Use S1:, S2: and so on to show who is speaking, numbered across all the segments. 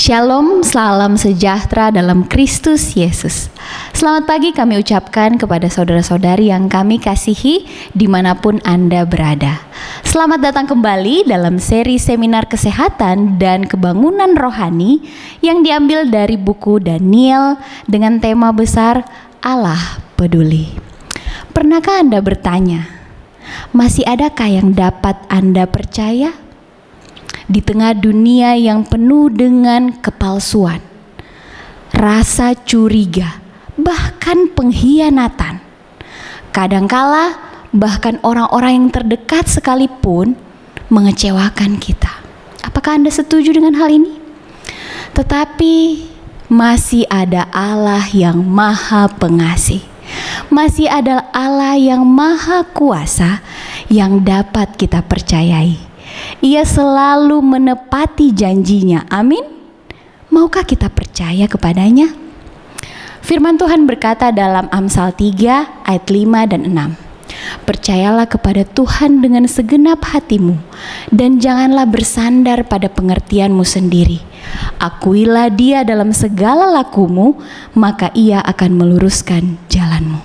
S1: Shalom, salam sejahtera dalam Kristus Yesus. Selamat pagi kami ucapkan kepada saudara-saudari yang kami kasihi dimanapun Anda berada. Selamat datang kembali dalam seri seminar kesehatan dan kebangunan rohani yang diambil dari buku Daniel dengan tema besar Allah Peduli. Pernahkah Anda bertanya, masih adakah yang dapat Anda percaya? Di tengah dunia yang penuh dengan kepalsuan, rasa curiga, bahkan pengkhianatan, kadangkala bahkan orang-orang yang terdekat sekalipun mengecewakan kita. Apakah Anda setuju dengan hal ini? Tetapi masih ada Allah yang Maha Pengasih, masih ada Allah yang Maha Kuasa yang dapat kita percayai. Ia selalu menepati janjinya. Amin. Maukah kita percaya kepadanya? Firman Tuhan berkata dalam Amsal 3 ayat 5 dan 6. Percayalah kepada Tuhan dengan segenap hatimu dan janganlah bersandar pada pengertianmu sendiri. Akuilah Dia dalam segala lakumu, maka Ia akan meluruskan jalanmu.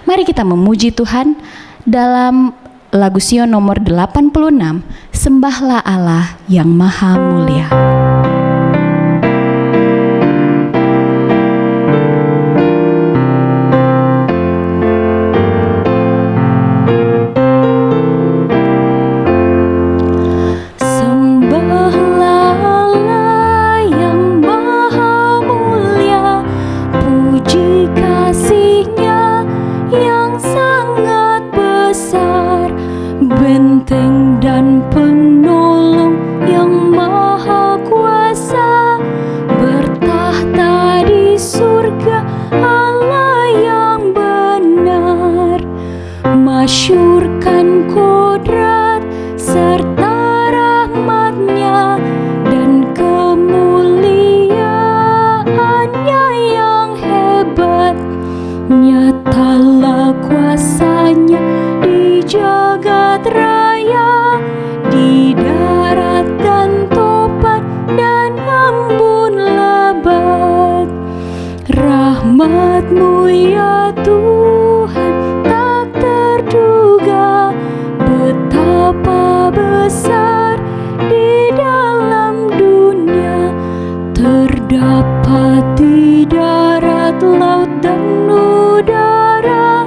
S1: Mari kita memuji Tuhan dalam lagu Sion nomor 86, Sembahlah Allah yang Maha Mulia.
S2: Benteng dan penolong yang maha kuasa, bertahta di surga Allah yang benar. Masyurkan kodrat serta rahmatnya dan kemuliaannya yang hebat. Nyatalah kuasanya di jagat raya, di darat dan topan dan embun lebat. Rahmat-Mu ya Tuhan tak terduga, betapa besar di dalam dunia. Terdapat di darat, laut dan udara,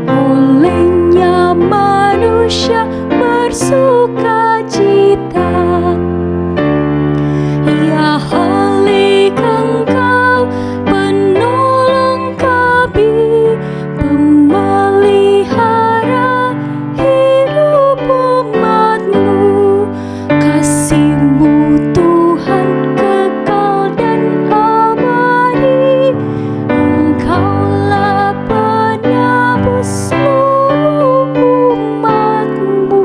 S2: olehnya manusia bersuka cita. Ya halik Engkau penolong kami, pemelihara hidup umat-Mu. Kasih-Mu Tuhan kekal dan abadi, Engkaulah penebus seluruh umat-Mu.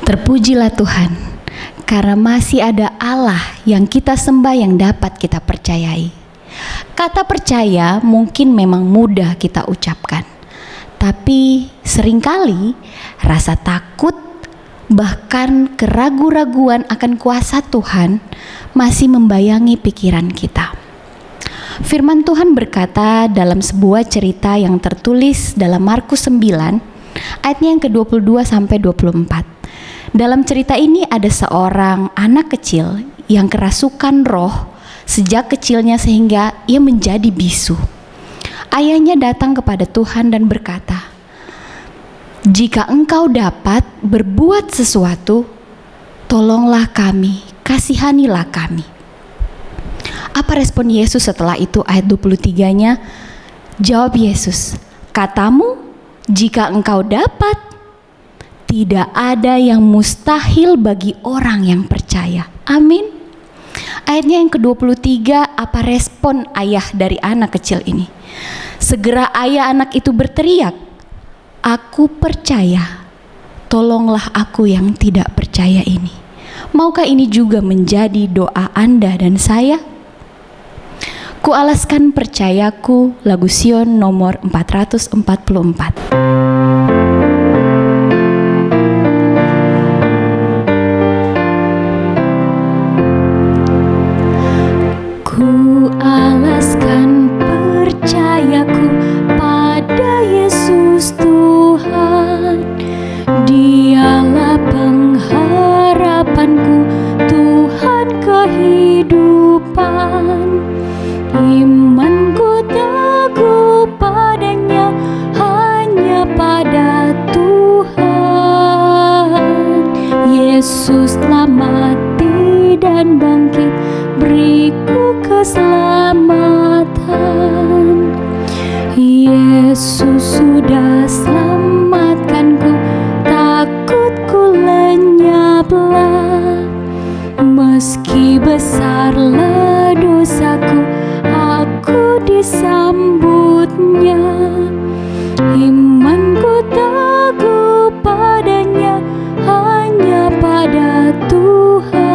S1: Terpujilah Tuhan, karena masih ada Allah yang kita sembah yang dapat kita percayai. Kata percaya mungkin memang mudah kita ucapkan, tapi seringkali rasa takut bahkan keraguan-raguan akan kuasa Tuhan masih membayangi pikiran kita. Firman Tuhan berkata dalam sebuah cerita yang tertulis dalam Markus 9 ayatnya yang ke-22 sampai 24. Dalam cerita ini ada seorang anak kecil yang kerasukan roh sejak kecilnya sehingga ia menjadi bisu. Ayahnya datang kepada Tuhan dan berkata, "Jika Engkau dapat berbuat sesuatu, tolonglah kami, kasihanilah kami." Apa respon Yesus setelah itu? Ayat 23-nya, jawab Yesus, "Katamu, jika Engkau dapat, tidak ada yang mustahil bagi orang yang percaya." Amin. Ayatnya yang ke-23, apa respon ayah dari anak kecil ini? Segera ayah anak itu berteriak, "Aku percaya, tolonglah aku yang tidak percaya ini." Maukah ini juga menjadi doa Anda dan saya? Kualaskan percayaku, lagu Sion nomor 444.
S2: dan bangkit, beriku keselamatan. Yesus sudah selamatkanku, takutku lenyaplah. Meski besarlah dosaku, aku disambutnya. Imanku teguh padanya, hanya pada Tuhan.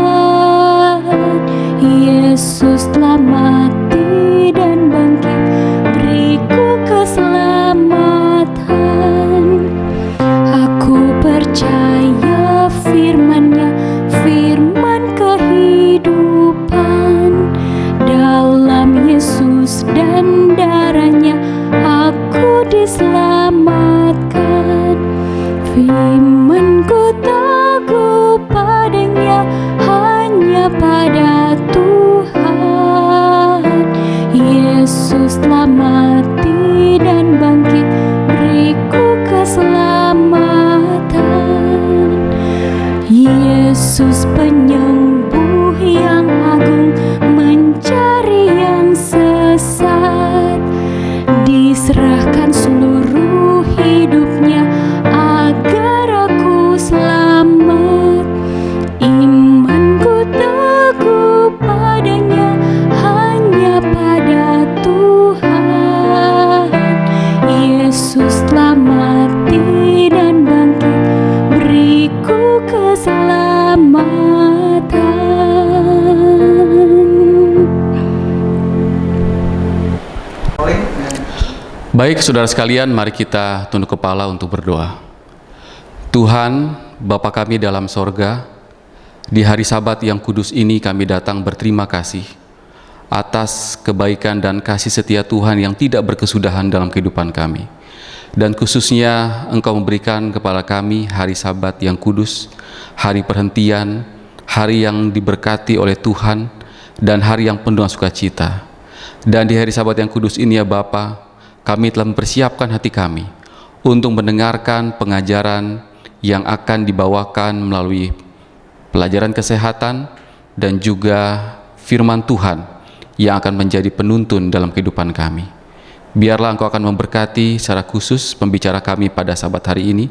S2: Yesus telah mati dan bangkit, beriku keselamatan. Aku percaya firman-Nya, firman kehidupan. Dalam Yesus dan darah-Nya aku diselamatkan. Firman-Ku teguh padanya, hanya pada Tuhan. Yesus telah mati dan bangkit, beriku keselamatan. Yesus penyembuh yang agung, mencari yang sesat. Diserahkan seluruh hidupnya agar aku selamat. Imanku teguh padanya, hanya pada Tuhan. Yesus telah mati dan bangkit, beriku keselamatan.
S3: Baik, saudara sekalian, mari kita tunduk kepala untuk berdoa. Tuhan, Bapa kami dalam sorga, di hari Sabat yang kudus ini kami datang berterima kasih atas kebaikan dan kasih setia Tuhan yang tidak berkesudahan dalam kehidupan kami. Dan khususnya Engkau memberikan kepada kami hari Sabat yang kudus, hari perhentian, hari yang diberkati oleh Tuhan, dan hari yang penuh dengan sukacita. Dan di hari Sabat yang kudus ini ya Bapa, kami telah mempersiapkan hati kami untuk mendengarkan pengajaran yang akan dibawakan melalui pelajaran kesehatan dan juga firman Tuhan yang akan menjadi penuntun dalam kehidupan kami. Biarlah Engkau akan memberkati secara khusus pembicara kami pada Sabat hari ini.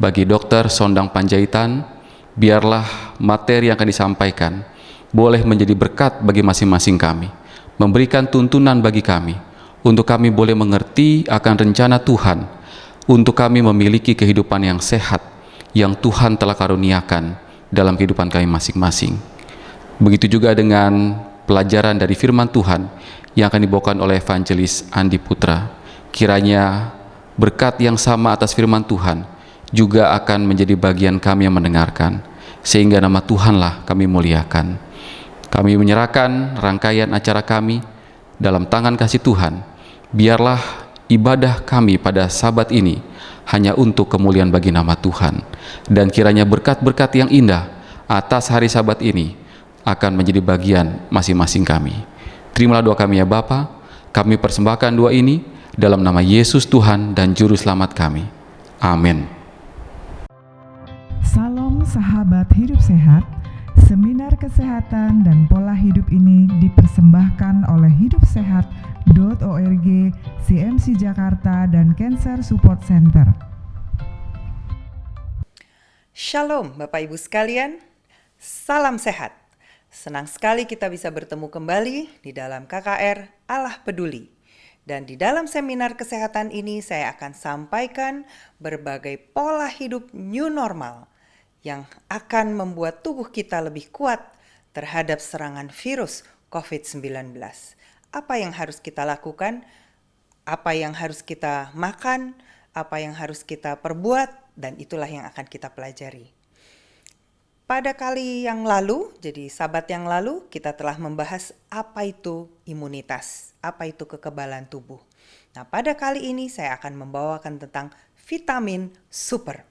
S3: Bagi Dr. Sondang Panjaitan, biarlah materi yang akan disampaikan boleh menjadi berkat bagi masing-masing kami, memberikan tuntunan bagi kami, untuk kami boleh mengerti akan rencana Tuhan, untuk kami memiliki kehidupan yang sehat, yang Tuhan telah karuniakan dalam kehidupan kami masing-masing. Begitu juga dengan pelajaran dari firman Tuhan yang akan dibawakan oleh Evangelis Andi Putra. Kiranya berkat yang sama atas firman Tuhan juga akan menjadi bagian kami yang mendengarkan, sehingga nama Tuhanlah kami muliakan. Kami menyerahkan rangkaian acara kami dalam tangan kasih Tuhan. Biarlah ibadah kami pada Sabat ini hanya untuk kemuliaan bagi nama Tuhan, dan kiranya berkat-berkat yang indah atas hari Sabat ini akan menjadi bagian masing-masing kami. Terimalah doa kami ya Bapa. Kami persembahkan doa ini dalam nama Yesus Tuhan dan Juru Selamat kami. Amin.
S4: Salam sahabat hidup sehat. Seminar kesehatan dan pola hidup ini dipersembahkan oleh hidupsehat.org, CMC Jakarta, dan Cancer Support Center.
S5: Shalom Bapak Ibu sekalian, salam sehat. Senang sekali kita bisa bertemu kembali di dalam KKR Allah Peduli. Dan di dalam seminar kesehatan ini saya akan sampaikan berbagai pola hidup new normal yang akan membuat tubuh kita lebih kuat terhadap serangan virus COVID-19. Apa yang harus kita lakukan? Apa yang harus kita makan? Apa yang harus kita perbuat? Dan itulah yang akan kita pelajari. Pada kali yang lalu, jadi Sabat yang lalu, kita telah membahas apa itu imunitas, apa itu kekebalan tubuh. Nah, pada kali ini saya akan membawakan tentang vitamin super.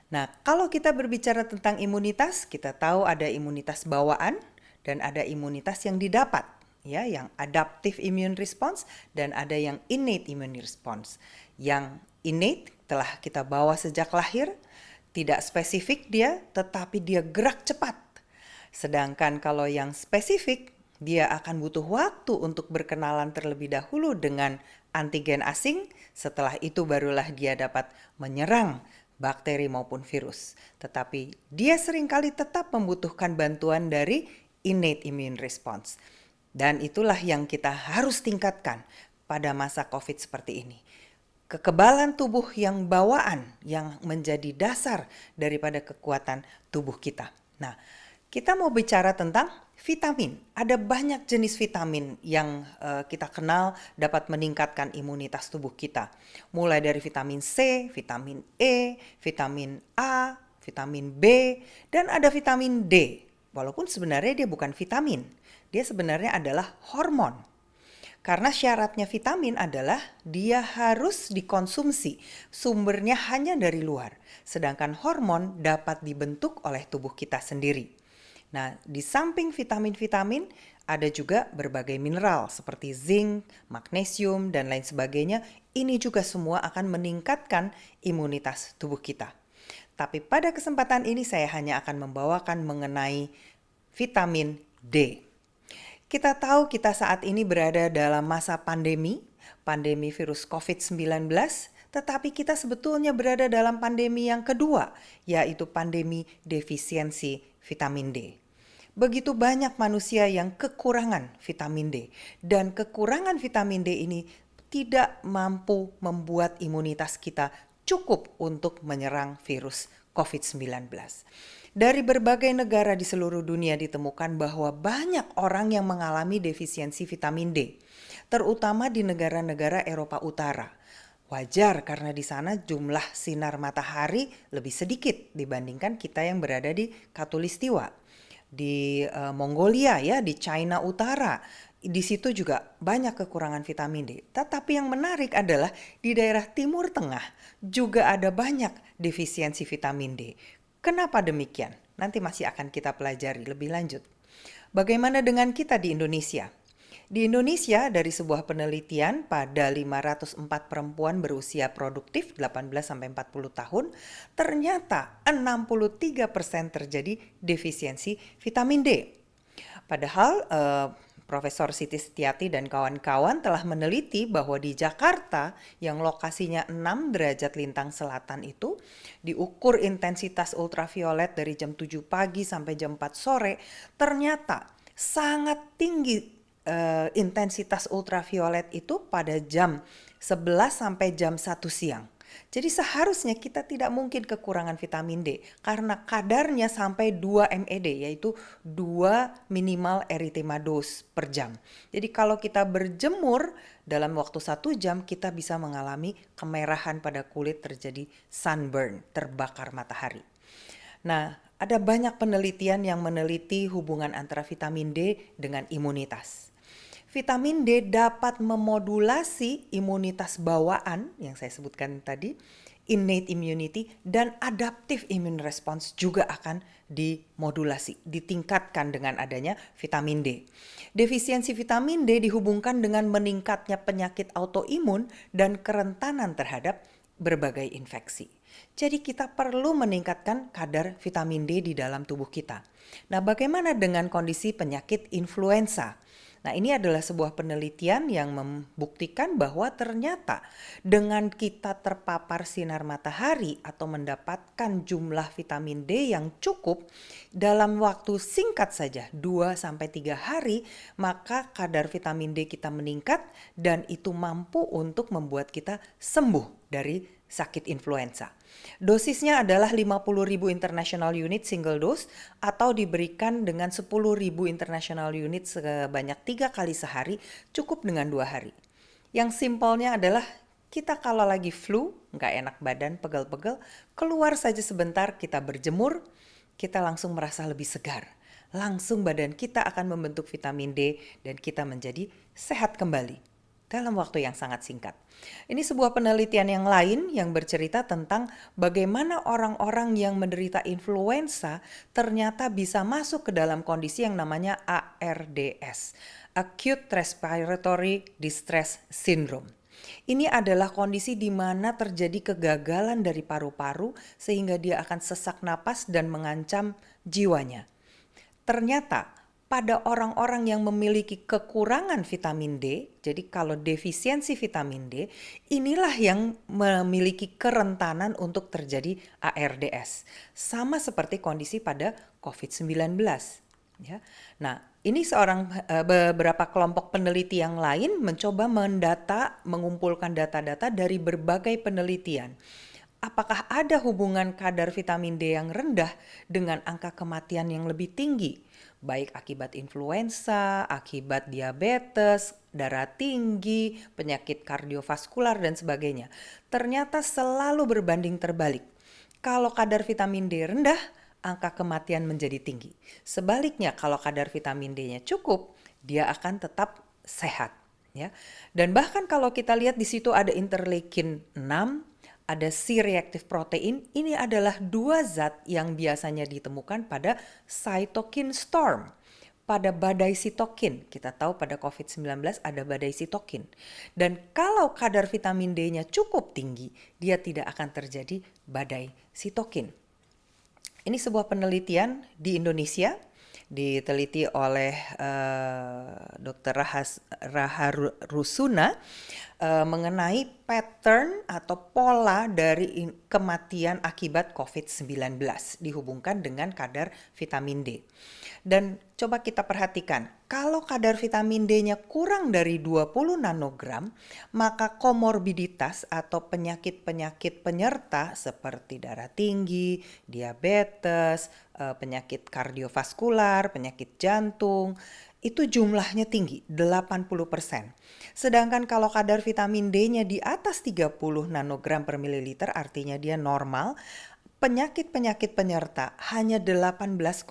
S5: Nah, kalau kita berbicara tentang imunitas, kita tahu ada imunitas bawaan dan ada imunitas yang didapat, ya, yang adaptive immune response dan ada yang innate immune response. Yang innate telah kita bawa sejak lahir, tidak spesifik dia, tetapi dia gerak cepat. Sedangkan kalau yang spesifik, dia akan butuh waktu untuk berkenalan terlebih dahulu dengan antigen asing, setelah itu barulah dia dapat menyerang bakteri maupun virus. Tetapi dia seringkali tetap membutuhkan bantuan dari innate immune response. Dan itulah yang kita harus tingkatkan pada masa COVID seperti ini. Kekebalan tubuh yang bawaan yang menjadi dasar daripada kekuatan tubuh kita. Nah, kita mau bicara tentang vitamin. Ada banyak jenis vitamin yang kita kenal dapat meningkatkan imunitas tubuh kita. Mulai dari vitamin C, vitamin E, vitamin A, vitamin B, dan ada vitamin D. Walaupun sebenarnya dia bukan vitamin, dia sebenarnya adalah hormon. Karena syaratnya vitamin adalah dia harus dikonsumsi, sumbernya hanya dari luar. Sedangkan hormon dapat dibentuk oleh tubuh kita sendiri. Nah, di samping vitamin-vitamin ada juga berbagai mineral seperti zinc, magnesium, dan lain sebagainya. Ini juga semua akan meningkatkan imunitas tubuh kita. Tapi pada kesempatan ini saya hanya akan membawakan mengenai vitamin D. Kita tahu kita saat ini berada dalam masa pandemi virus COVID-19, tetapi kita sebetulnya berada dalam pandemi yang kedua, yaitu pandemi defisiensi vitamin D. Begitu banyak manusia yang kekurangan vitamin D, dan kekurangan vitamin D ini tidak mampu membuat imunitas kita cukup untuk menyerang virus COVID-19. Dari berbagai negara di seluruh dunia ditemukan bahwa banyak orang yang mengalami defisiensi vitamin D, terutama di negara-negara Eropa Utara. Wajar karena di sana jumlah sinar matahari lebih sedikit dibandingkan kita yang berada di Khatulistiwa. Di Mongolia ya, di China Utara, di situ juga banyak kekurangan vitamin D. Tetapi yang menarik adalah di daerah Timur Tengah juga ada banyak defisiensi vitamin D. Kenapa demikian? Nanti masih akan kita pelajari lebih lanjut. Bagaimana dengan kita di Indonesia? Di Indonesia dari sebuah penelitian pada 504 perempuan berusia produktif 18-40 tahun, ternyata 63% terjadi defisiensi vitamin D. Padahal Profesor Siti Setiati dan kawan-kawan telah meneliti bahwa di Jakarta yang lokasinya 6 derajat lintang selatan itu diukur intensitas ultraviolet dari jam 7 pagi sampai jam 4 sore, ternyata sangat tinggi intensitas ultraviolet itu pada jam 11 sampai jam 1 siang. Jadi seharusnya kita tidak mungkin kekurangan vitamin D karena kadarnya sampai 2 MED, yaitu 2 minimal erythema dose per jam. Jadi kalau kita berjemur dalam waktu 1 jam kita bisa mengalami kemerahan pada kulit, terjadi sunburn, terbakar matahari. Nah, ada banyak penelitian yang meneliti hubungan antara vitamin D dengan imunitas. Vitamin D dapat memodulasi imunitas bawaan yang saya sebutkan tadi, innate immunity, dan adaptive immune response juga akan dimodulasi, ditingkatkan dengan adanya vitamin D. Defisiensi vitamin D dihubungkan dengan meningkatnya penyakit autoimun dan kerentanan terhadap berbagai infeksi. Jadi kita perlu meningkatkan kadar vitamin D di dalam tubuh kita. Nah, bagaimana dengan kondisi penyakit influenza? Nah, ini adalah sebuah penelitian yang membuktikan bahwa ternyata dengan kita terpapar sinar matahari atau mendapatkan jumlah vitamin D yang cukup dalam waktu singkat saja 2-3 hari, maka kadar vitamin D kita meningkat dan itu mampu untuk membuat kita sembuh dari sakit influenza. Dosisnya adalah 50.000 international unit single dose atau diberikan dengan 10.000 international unit sebanyak 3 kali sehari, cukup dengan 2 hari. Yang simpelnya adalah kita kalau lagi flu, nggak enak badan, pegel-pegel, keluar saja sebentar, kita berjemur, kita langsung merasa lebih segar. Langsung badan kita akan membentuk vitamin D dan kita menjadi sehat kembali dalam waktu yang sangat singkat. Ini sebuah penelitian yang lain yang bercerita tentang bagaimana orang-orang yang menderita influenza ternyata bisa masuk ke dalam kondisi yang namanya ARDS, Acute Respiratory Distress Syndrome. Ini adalah kondisi di mana terjadi kegagalan dari paru-paru sehingga dia akan sesak napas dan mengancam jiwanya. ternyata pada orang-orang yang memiliki kekurangan vitamin D, jadi kalau defisiensi vitamin D, inilah yang memiliki kerentanan untuk terjadi ARDS. Sama seperti kondisi pada COVID-19. Ya. Nah, ini beberapa kelompok peneliti yang lain mencoba mengumpulkan data-data dari berbagai penelitian. Apakah ada hubungan kadar vitamin D yang rendah dengan angka kematian yang lebih tinggi? Baik akibat influenza, akibat diabetes, darah tinggi, penyakit kardiovaskular, dan sebagainya. Ternyata selalu berbanding terbalik. Kalau kadar vitamin D rendah, angka kematian menjadi tinggi. Sebaliknya, kalau kadar vitamin D-nya cukup, dia akan tetap sehat. Ya. Dan bahkan kalau kita lihat di situ ada interleukin 6, ada C-reactive protein. Ini adalah dua zat yang biasanya ditemukan pada cytokine storm, pada badai sitokin. Kita tahu pada COVID-19 ada badai sitokin. Dan kalau kadar vitamin D-nya cukup tinggi, dia tidak akan terjadi badai sitokin. Ini sebuah penelitian di Indonesia, diteliti oleh Dr. Raha Rusuna mengenai pattern atau pola dari kematian akibat COVID-19 dihubungkan dengan kadar vitamin D. Dan coba kita perhatikan, kalau kadar vitamin D-nya kurang dari 20 nanogram, maka komorbiditas atau penyakit-penyakit penyerta seperti darah tinggi, diabetes, penyakit kardiovaskular, penyakit jantung, itu jumlahnya tinggi, 80%. Sedangkan kalau kadar vitamin D-nya di atas 30 nanogram per mililiter, artinya dia normal, penyakit-penyakit penyerta hanya 18,8%.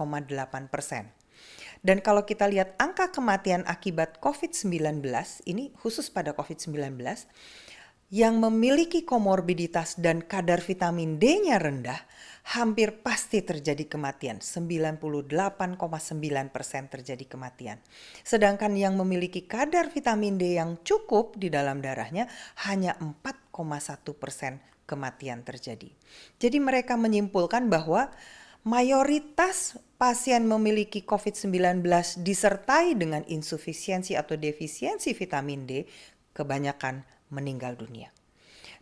S5: Dan kalau kita lihat angka kematian akibat COVID-19, ini khusus pada COVID-19, yang memiliki komorbiditas dan kadar vitamin D-nya rendah, hampir pasti terjadi kematian. 98,9% terjadi kematian. Sedangkan yang memiliki kadar vitamin D yang cukup di dalam darahnya, hanya 4,1% kematian terjadi. Jadi mereka menyimpulkan bahwa mayoritas pasien memiliki COVID-19 disertai dengan insufisiensi atau defisiensi vitamin D, kebanyakan meninggal dunia.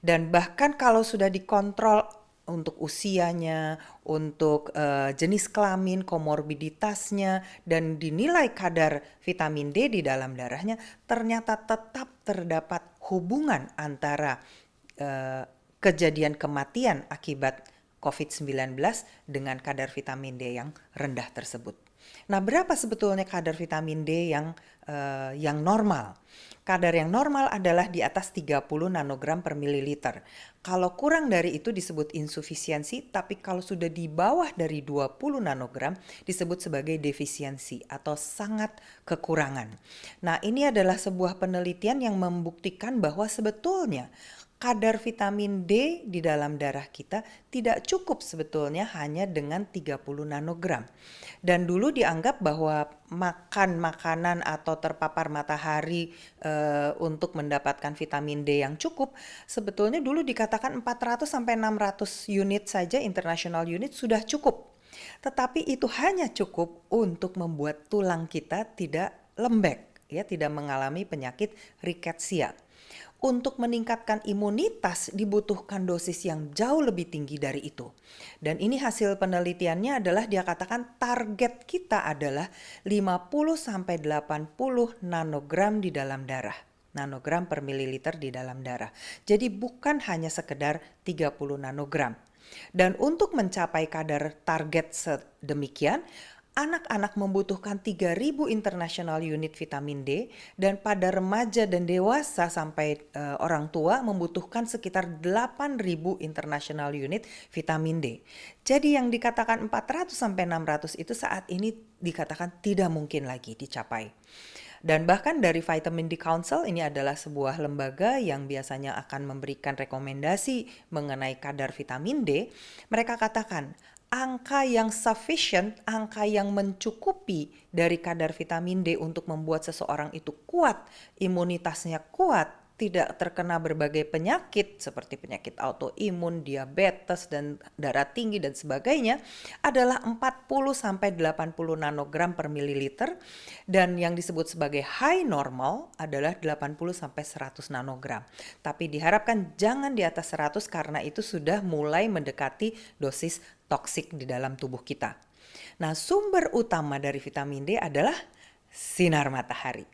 S5: Dan bahkan kalau sudah dikontrol untuk usianya, untuk jenis kelamin, komorbiditasnya, dan dinilai kadar vitamin D di dalam darahnya, ternyata tetap terdapat hubungan antara kejadian kematian akibat COVID-19 dengan kadar vitamin D yang rendah tersebut. Nah, berapa sebetulnya kadar vitamin D yang normal? Kadar yang normal adalah di atas 30 nanogram per mililiter. Kalau kurang dari itu disebut insufisiensi, tapi kalau sudah di bawah dari 20 nanogram disebut sebagai defisiensi atau sangat kekurangan. Nah, ini adalah sebuah penelitian yang membuktikan bahwa sebetulnya kadar vitamin D di dalam darah kita tidak cukup sebetulnya hanya dengan 30 nanogram. Dan dulu dianggap bahwa makan makanan atau terpapar matahari untuk mendapatkan vitamin D yang cukup, sebetulnya dulu dikatakan 400 sampai 600 unit saja, international unit sudah cukup. Tetapi itu hanya cukup untuk membuat tulang kita tidak lembek, ya, tidak mengalami penyakit riketsia. Untuk meningkatkan imunitas dibutuhkan dosis yang jauh lebih tinggi dari itu. Dan ini hasil penelitiannya adalah dia katakan target kita adalah 50 sampai 80 nanogram di dalam darah. Nanogram per mililiter di dalam darah. Jadi bukan hanya sekedar 30 nanogram. Dan untuk mencapai kadar target sedemikian, anak-anak membutuhkan 3.000 international unit vitamin D, dan pada remaja dan dewasa sampai orang tua membutuhkan sekitar 8.000 international unit vitamin D. Jadi yang dikatakan 400 sampai 600 itu saat ini dikatakan tidak mungkin lagi dicapai. Dan bahkan dari Vitamin D Council, ini adalah sebuah lembaga yang biasanya akan memberikan rekomendasi mengenai kadar vitamin D, mereka katakan angka yang sufficient, angka yang mencukupi dari kadar vitamin D untuk membuat seseorang itu kuat, imunitasnya kuat, tidak terkena berbagai penyakit seperti penyakit autoimun, diabetes, dan darah tinggi dan sebagainya adalah 40-80 nanogram per mililiter, dan yang disebut sebagai high normal adalah 80-100 nanogram. Tapi diharapkan jangan di atas 100 karena itu sudah mulai mendekati dosis toksik di dalam tubuh kita. Nah, sumber utama dari vitamin D adalah sinar matahari.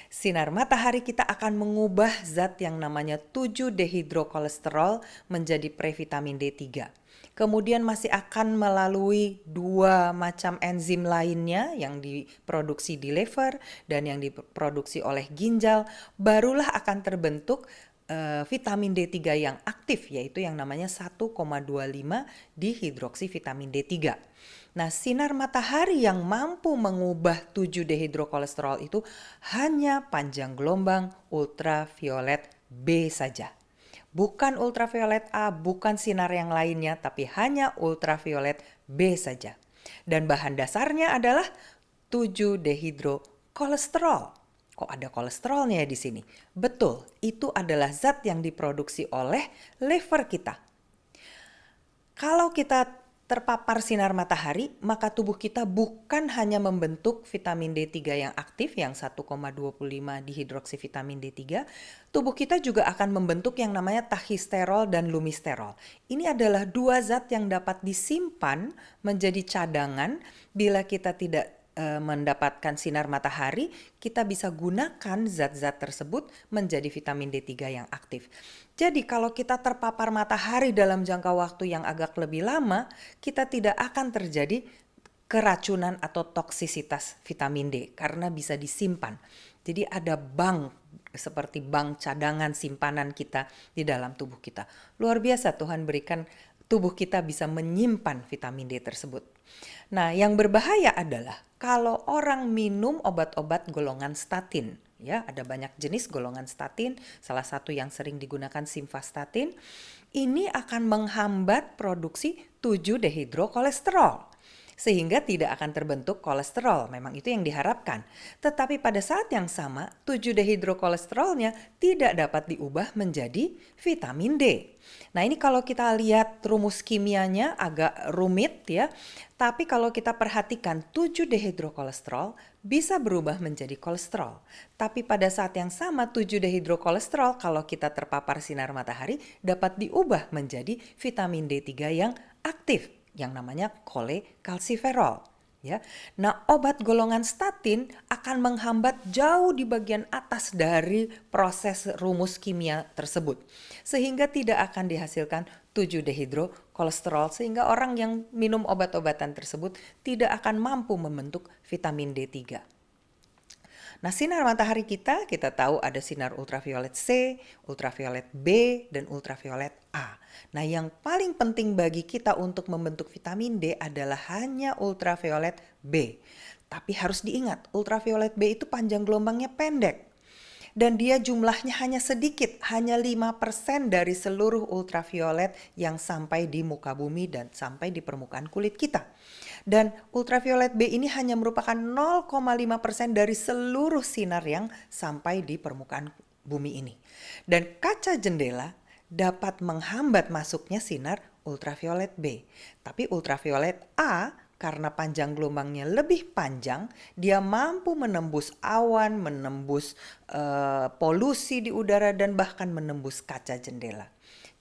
S5: Sinar matahari kita akan mengubah zat yang namanya 7-dehidrokolesterol menjadi previtamin D3. Kemudian masih akan melalui 2 macam enzim lainnya yang diproduksi di liver dan yang diproduksi oleh ginjal, barulah akan terbentuk vitamin D3 yang aktif, yaitu yang namanya 1,25 dihidroksivitamin D3. Nah, sinar matahari yang mampu mengubah 7-dehidrokolesterol itu hanya panjang gelombang ultraviolet B saja. Bukan ultraviolet A, bukan sinar yang lainnya, tapi hanya ultraviolet B saja. Dan bahan dasarnya adalah 7-dehidrokolesterol. Kok ada kolesterolnya di sini? Betul, itu adalah zat yang diproduksi oleh liver kita. Kalau kita terpapar sinar matahari, maka tubuh kita bukan hanya membentuk vitamin D3 yang aktif, yang 1,25 dihidroksivitamin D3, tubuh kita juga akan membentuk yang namanya tachysterol dan lumisterol. Ini adalah 2 zat yang dapat disimpan menjadi cadangan bila kita tidak mendapatkan sinar matahari, kita bisa gunakan zat-zat tersebut menjadi vitamin D3 yang aktif. Jadi kalau kita terpapar matahari dalam jangka waktu yang agak lebih lama, kita tidak akan terjadi keracunan atau toksisitas vitamin D karena bisa disimpan. Jadi ada bank, seperti bank cadangan simpanan kita di dalam tubuh kita. Luar biasa, Tuhan berikan tubuh kita bisa menyimpan vitamin D tersebut. Nah, yang berbahaya adalah kalau orang minum obat-obat golongan statin. Ya, ada banyak jenis golongan statin, salah satu yang sering digunakan simvastatin. Ini akan menghambat produksi 7-dehidrokolesterol. Sehingga tidak akan terbentuk kolesterol, memang itu yang diharapkan. Tetapi pada saat yang sama, 7-dehidrokolesterolnya tidak dapat diubah menjadi vitamin D. Nah, ini kalau kita lihat rumus kimianya agak rumit ya. Tapi kalau kita perhatikan 7-dehidrokolesterol bisa berubah menjadi kolesterol. Tapi pada saat yang sama 7-dehidrokolesterol kalau kita terpapar sinar matahari dapat diubah menjadi vitamin D3 yang aktif, yang namanya cholecalciferol. Ya. Nah, obat golongan statin akan menghambat jauh di bagian atas dari proses rumus kimia tersebut. Sehingga tidak akan dihasilkan 7-dehidrokolesterol sehingga orang yang minum obat-obatan tersebut tidak akan mampu membentuk vitamin D3. Nah, sinar matahari kita tahu ada sinar ultraviolet C, ultraviolet B, dan ultraviolet A. Nah, yang paling penting bagi kita untuk membentuk vitamin D adalah hanya ultraviolet B. Tapi harus diingat, ultraviolet B itu panjang gelombangnya pendek. Dan dia jumlahnya hanya sedikit, hanya 5% dari seluruh ultraviolet yang sampai di muka bumi dan sampai di permukaan kulit kita. Dan ultraviolet B ini hanya merupakan 0,5% dari seluruh sinar yang sampai di permukaan bumi ini. Dan kaca jendela dapat menghambat masuknya sinar ultraviolet B. Tapi ultraviolet A karena panjang gelombangnya lebih panjang, dia mampu menembus awan, menembus polusi di udara dan bahkan menembus kaca jendela.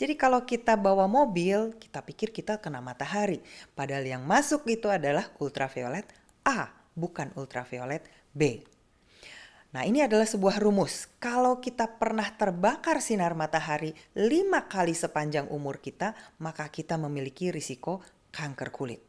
S5: Jadi kalau kita bawa mobil, kita pikir kita kena matahari. Padahal yang masuk itu adalah ultraviolet A, bukan ultraviolet B. Nah, ini adalah sebuah rumus. Kalau kita pernah terbakar sinar matahari 5 kali sepanjang umur kita, maka kita memiliki risiko kanker kulit.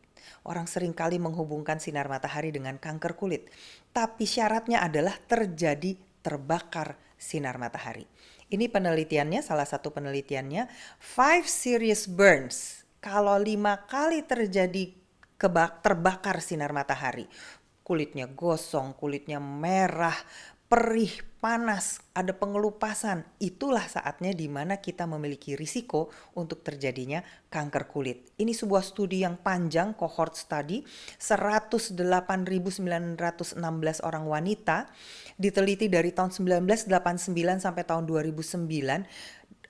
S5: Orang seringkali menghubungkan sinar matahari dengan kanker kulit. Tapi syaratnya adalah terjadi terbakar sinar matahari. Ini penelitiannya, salah satu penelitiannya, 5 serious burns. Kalau 5 kali terjadi terbakar sinar matahari, kulitnya gosong, kulitnya merah, perih, panas, ada pengelupasan, itulah saatnya di mana kita memiliki risiko untuk terjadinya kanker kulit. Ini sebuah studi yang panjang, cohort study, 108.916 orang wanita, diteliti dari tahun 1989 sampai tahun 2009.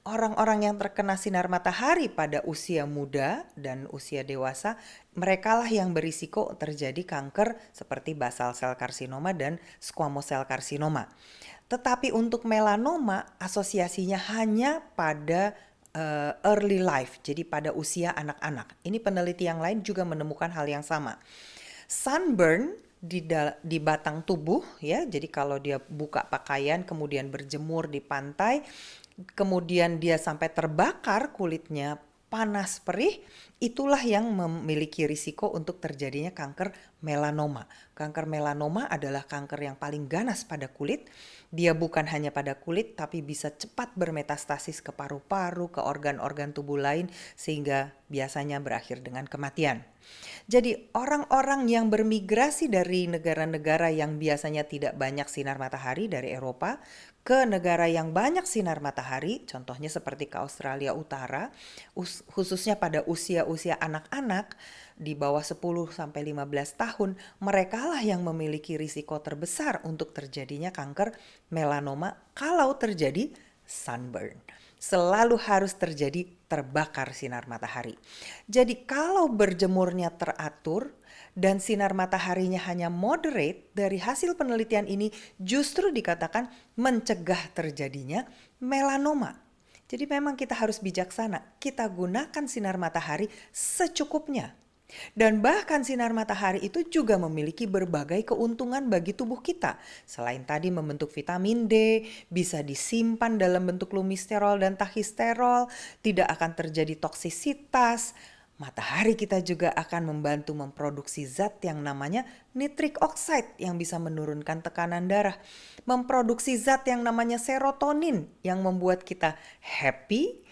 S5: Orang-orang yang terkena sinar matahari pada usia muda dan usia dewasa, merekalah yang berisiko terjadi kanker seperti basal sel karsinoma dan squamous cell karsinoma. Tetapi untuk melanoma asosiasinya hanya pada early life, jadi pada usia anak-anak. Ini peneliti yang lain juga menemukan hal yang sama. Sunburn di batang tubuh ya, jadi kalau dia buka pakaian kemudian berjemur di pantai, kemudian dia sampai terbakar kulitnya, panas perih, itulah yang memiliki risiko untuk terjadinya kanker melanoma. Kanker melanoma adalah kanker yang paling ganas pada kulit. Dia bukan hanya pada kulit tapi bisa cepat bermetastasis ke paru-paru, ke organ-organ tubuh lain sehingga biasanya berakhir dengan kematian. Jadi orang-orang yang bermigrasi dari negara-negara yang biasanya tidak banyak sinar matahari dari Eropa ke negara yang banyak sinar matahari, contohnya seperti ke Australia Utara, khususnya pada usia-usia anak-anak di bawah 10-15 tahun, merekalah yang memiliki risiko terbesar untuk terjadinya kanker melanoma kalau terjadi sunburn. Selalu harus terjadi terbakar sinar matahari. Jadi kalau berjemurnya teratur dan sinar mataharinya hanya moderate, dari hasil penelitian ini justru dikatakan mencegah terjadinya melanoma. Jadi memang kita harus bijaksana, kita gunakan sinar matahari secukupnya. Dan bahkan sinar matahari itu juga memiliki berbagai keuntungan bagi tubuh kita. Selain tadi membentuk vitamin D, bisa disimpan dalam bentuk lumisterol dan tahisterol, tidak akan terjadi toksisitas. Matahari kita juga akan membantu memproduksi zat yang namanya nitric oxide yang bisa menurunkan tekanan darah. Memproduksi zat yang namanya serotonin yang membuat kita happy,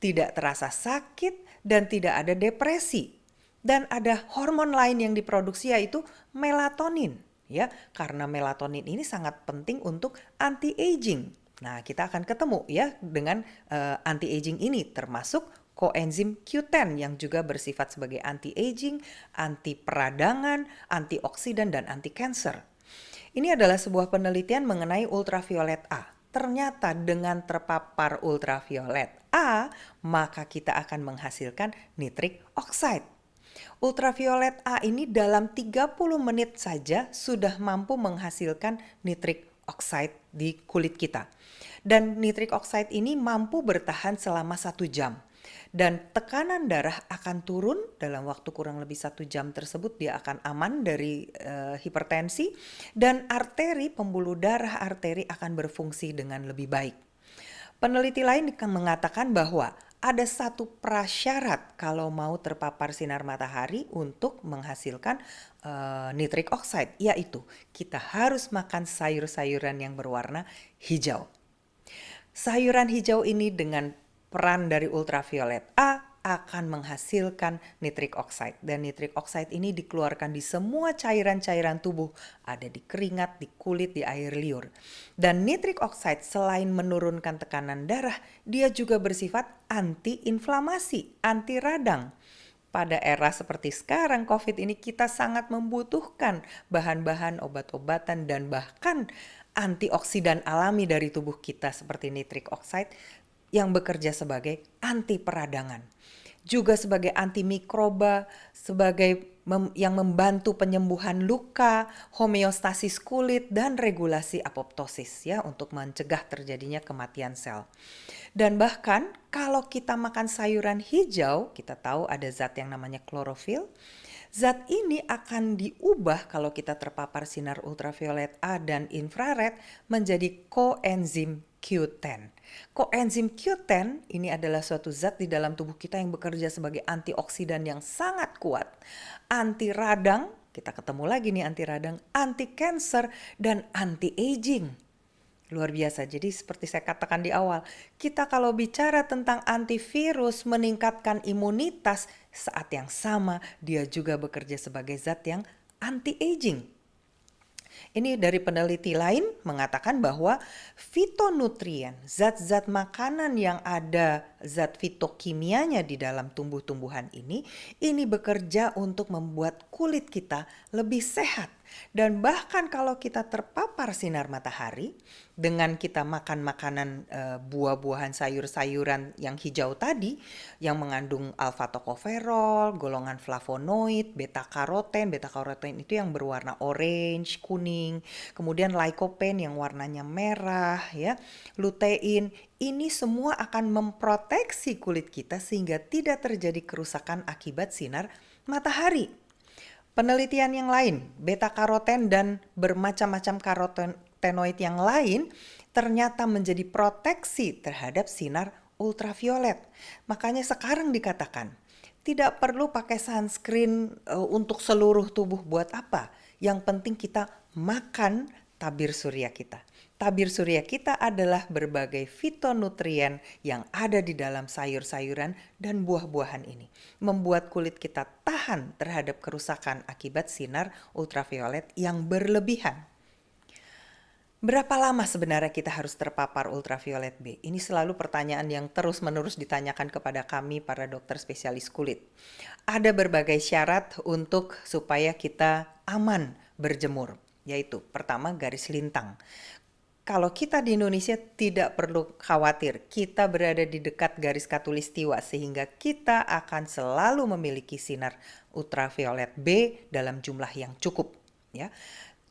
S5: tidak terasa sakit, dan tidak ada depresi. Dan ada hormon lain yang diproduksi yaitu melatonin, ya, karena melatonin ini sangat penting untuk anti-aging. Nah, kita akan ketemu ya dengan anti-aging ini, termasuk koenzim Q10 yang juga bersifat sebagai anti-aging, anti peradangan, antioksidan dan anti kanker. Ini adalah sebuah penelitian mengenai ultraviolet A. Ternyata dengan terpapar ultraviolet A, maka kita akan menghasilkan nitric oxide. Ultraviolet A ini dalam 30 menit saja sudah mampu menghasilkan nitric oxide di kulit kita. Dan nitric oxide ini mampu bertahan selama 1 jam. Dan tekanan darah akan turun dalam waktu kurang lebih 1 jam tersebut, dia akan aman dari hipertensi. Dan arteri, pembuluh darah arteri akan berfungsi dengan lebih baik. Peneliti lain mengatakan bahwa ada satu prasyarat kalau mau terpapar sinar matahari untuk menghasilkan nitric oxide, yaitu kita harus makan sayur-sayuran yang berwarna hijau. Sayuran hijau ini dengan peran dari ultraviolet A akan menghasilkan nitric oxide, dan nitric oxide ini dikeluarkan di semua cairan-cairan tubuh, ada di keringat, di kulit, di air liur. Dan nitric oxide selain menurunkan tekanan darah, dia juga bersifat anti-inflamasi, anti radang. Pada era seperti sekarang COVID ini kita sangat membutuhkan bahan-bahan obat-obatan dan bahkan antioksidan alami dari tubuh kita seperti nitric oxide yang bekerja sebagai anti peradangan. Juga sebagai antimikroba, sebagai yang membantu penyembuhan luka, homeostasis kulit, dan regulasi apoptosis ya untuk mencegah terjadinya kematian sel. Dan bahkan kalau kita makan sayuran hijau, kita tahu ada zat yang namanya klorofil. Zat ini akan diubah kalau kita terpapar sinar ultraviolet A dan infrared menjadi koenzim Q10. Koenzim Q10 ini adalah suatu zat di dalam tubuh kita yang bekerja sebagai antioksidan yang sangat kuat. Anti radang, kita ketemu lagi nih anti radang, anti kanker, dan anti aging. Luar biasa. Jadi seperti saya katakan di awal, kita kalau bicara tentang antivirus meningkatkan imunitas, saat yang sama dia juga bekerja sebagai zat yang anti aging. Ini dari peneliti lain mengatakan bahwa fitonutrien, zat-zat makanan yang ada zat fitokimianya di dalam tumbuh-tumbuhan ini bekerja untuk membuat kulit kita lebih sehat. Dan bahkan kalau kita terpapar sinar matahari dengan kita makan makanan buah-buahan, sayur-sayuran yang hijau tadi yang mengandung alfa tokoferol, golongan flavonoid, beta karoten itu yang berwarna orange, kuning, kemudian lycopene yang warnanya merah ya, lutein, ini semua akan memproteksi kulit kita sehingga tidak terjadi kerusakan akibat sinar matahari. Penelitian yang lain, beta karoten dan bermacam-macam karotenoid yang lain ternyata menjadi proteksi terhadap sinar ultraviolet. Makanya sekarang dikatakan tidak perlu pakai sunscreen untuk seluruh tubuh, buat apa? Yang penting kita makan tabir surya kita. Tabir surya kita adalah berbagai fitonutrien yang ada di dalam sayur-sayuran dan buah-buahan ini. Membuat kulit kita tahan terhadap kerusakan akibat sinar ultraviolet yang berlebihan. Berapa lama sebenarnya kita harus terpapar ultraviolet B? Ini selalu pertanyaan yang terus-menerus ditanyakan kepada kami para dokter spesialis kulit. Ada berbagai syarat untuk supaya kita aman berjemur, yaitu pertama garis lintang. Kalau kita di Indonesia tidak perlu khawatir, kita berada di dekat garis khatulistiwa sehingga kita akan selalu memiliki sinar ultraviolet B dalam jumlah yang cukup. Ya.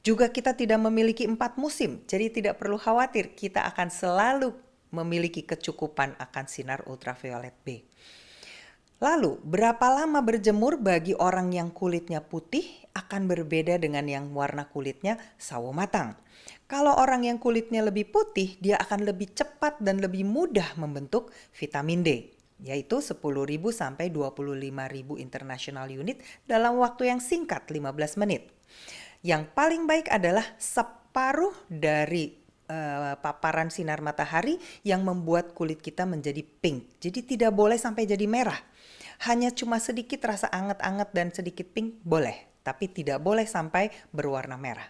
S5: Juga kita tidak memiliki 4 musim, jadi tidak perlu khawatir, kita akan selalu memiliki kecukupan akan sinar ultraviolet B. Lalu, berapa lama berjemur bagi orang yang kulitnya putih akan berbeda dengan yang warna kulitnya sawo matang. Kalau orang yang kulitnya lebih putih, dia akan lebih cepat dan lebih mudah membentuk vitamin D, yaitu 10.000 sampai 25.000 international unit dalam waktu yang singkat, 15 menit. Yang paling baik adalah separuh dari paparan sinar matahari yang membuat kulit kita menjadi pink. Jadi tidak boleh sampai jadi merah. Hanya cuma sedikit rasa anget-anget dan sedikit pink boleh, tapi tidak boleh sampai berwarna merah.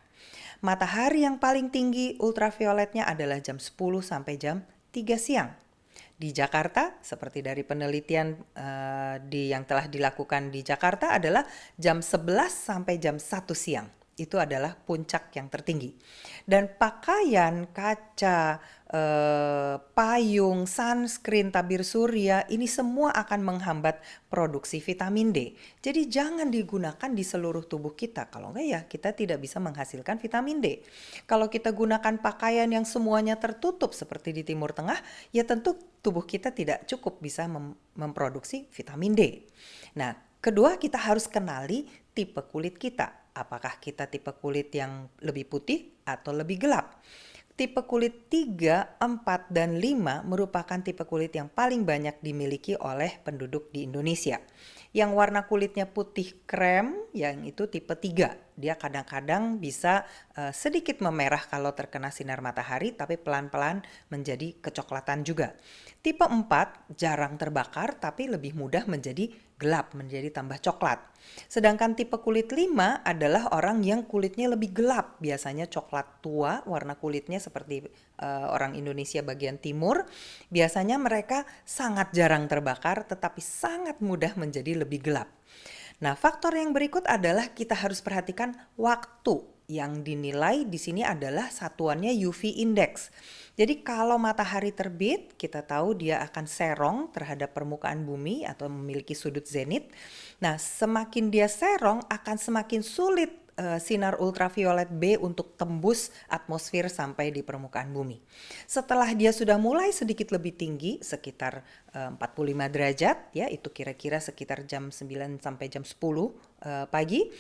S5: Matahari yang paling tinggi ultravioletnya adalah jam 10 sampai jam 3 siang. Di Jakarta, seperti dari penelitian yang telah dilakukan di Jakarta adalah jam 11 sampai jam 1 siang. Itu adalah puncak yang tertinggi. Dan pakaian, kaca, payung, sunscreen, tabir surya, ini semua akan menghambat produksi vitamin D. Jadi jangan digunakan di seluruh tubuh kita. Kalau enggak ya kita tidak bisa menghasilkan vitamin D. Kalau kita gunakan pakaian yang semuanya tertutup seperti di Timur Tengah, ya tentu tubuh kita tidak cukup bisa memproduksi vitamin D. Nah, kedua kita harus kenali tipe kulit kita. Apakah kita tipe kulit yang lebih putih atau lebih gelap? Tipe kulit 3, 4, dan 5 merupakan tipe kulit yang paling banyak dimiliki oleh penduduk di Indonesia. Yang warna kulitnya putih krem, yang itu tipe 3. Dia kadang-kadang bisa sedikit memerah kalau terkena sinar matahari, tapi pelan-pelan menjadi kecoklatan juga. Tipe 4 jarang terbakar, tapi lebih mudah menjadi gelap, menjadi tambah coklat. Sedangkan tipe kulit 5 adalah orang yang kulitnya lebih gelap, biasanya coklat tua warna kulitnya seperti orang Indonesia bagian timur. Biasanya mereka sangat jarang terbakar tetapi sangat mudah menjadi lebih gelap. Nah, faktor yang berikut adalah kita harus perhatikan waktu. Yang dinilai di sini adalah satuannya UV index. Jadi kalau matahari terbit, kita tahu dia akan serong terhadap permukaan bumi atau memiliki sudut zenit. Nah, semakin dia serong akan semakin sulit sinar ultraviolet B untuk tembus atmosfer sampai di permukaan bumi. Setelah dia sudah mulai sedikit lebih tinggi, sekitar 45 derajat, ya itu kira-kira sekitar jam 9 sampai jam 10 pagi,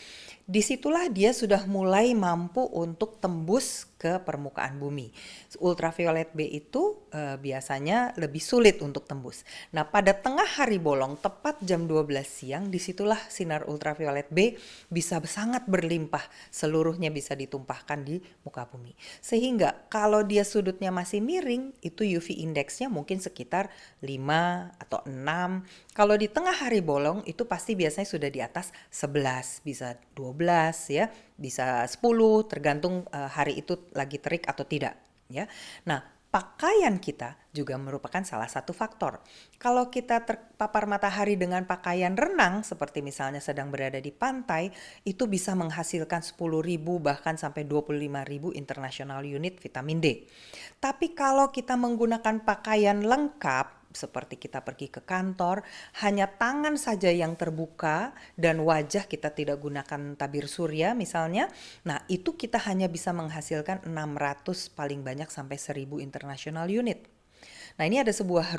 S5: disitulah dia sudah mulai mampu untuk tembus ke permukaan bumi. Ultraviolet B itu biasanya lebih sulit untuk tembus. Nah, pada tengah hari bolong, tepat jam 12 siang, disitulah sinar ultraviolet B bisa sangat berlimpah, seluruhnya bisa ditumpahkan di muka bumi. Sehingga kalau dia sudutnya masih miring, itu UV indeksnya mungkin sekitar 5 atau 6. Kalau di tengah hari bolong, itu pasti biasanya sudah di atas 11. 11, bisa 12 ya, bisa 10 tergantung hari itu lagi terik atau tidak ya. Nah, pakaian kita juga merupakan salah satu faktor. Kalau kita terpapar matahari dengan pakaian renang seperti misalnya sedang berada di pantai, itu bisa menghasilkan 10.000 bahkan sampai 25.000 international unit vitamin D. Tapi kalau kita menggunakan pakaian lengkap seperti kita pergi ke kantor, hanya tangan saja yang terbuka dan wajah kita tidak gunakan tabir surya misalnya, nah itu kita hanya bisa menghasilkan 600 paling banyak sampai 1.000 international unit. Nah, ini ada sebuah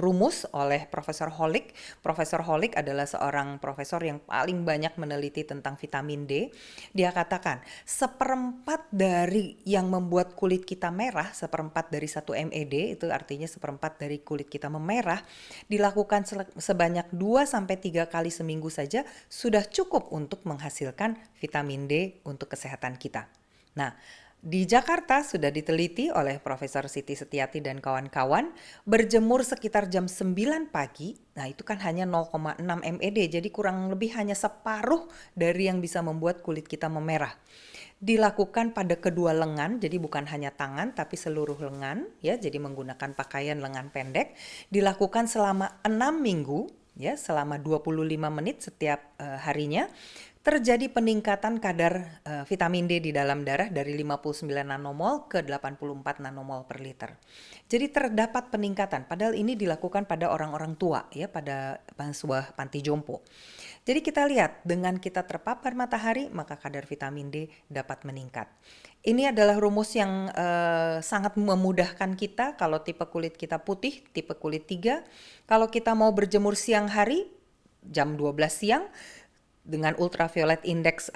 S5: rumus oleh Profesor Holick. Profesor Holick adalah seorang profesor yang paling banyak meneliti tentang vitamin D. Dia katakan, 1/4 dari yang membuat kulit kita merah, 1/4 dari 1 MED, itu artinya 1/4 dari kulit kita memerah, dilakukan sebanyak 2-3 kali seminggu saja sudah cukup untuk menghasilkan vitamin D untuk kesehatan kita. Nah, di Jakarta sudah diteliti oleh Profesor Siti Setiati dan kawan-kawan, berjemur sekitar jam 9 pagi, nah itu kan hanya 0,6 MED, jadi kurang lebih hanya separuh dari yang bisa membuat kulit kita memerah. Dilakukan pada kedua lengan, jadi bukan hanya tangan tapi seluruh lengan ya, jadi menggunakan pakaian lengan pendek, dilakukan selama 6 minggu ya, selama 25 menit setiap harinya. Terjadi peningkatan kadar vitamin D di dalam darah dari 59 nanomol ke 84 nanomol per liter. Jadi terdapat peningkatan, padahal ini dilakukan pada orang-orang tua ya, pada sebuah panti jompo. Jadi kita lihat dengan kita terpapar matahari maka kadar vitamin D dapat meningkat. Ini adalah rumus yang sangat memudahkan kita kalau tipe kulit kita putih, tipe kulit 3. Kalau kita mau berjemur siang hari jam 12 siang dengan ultraviolet index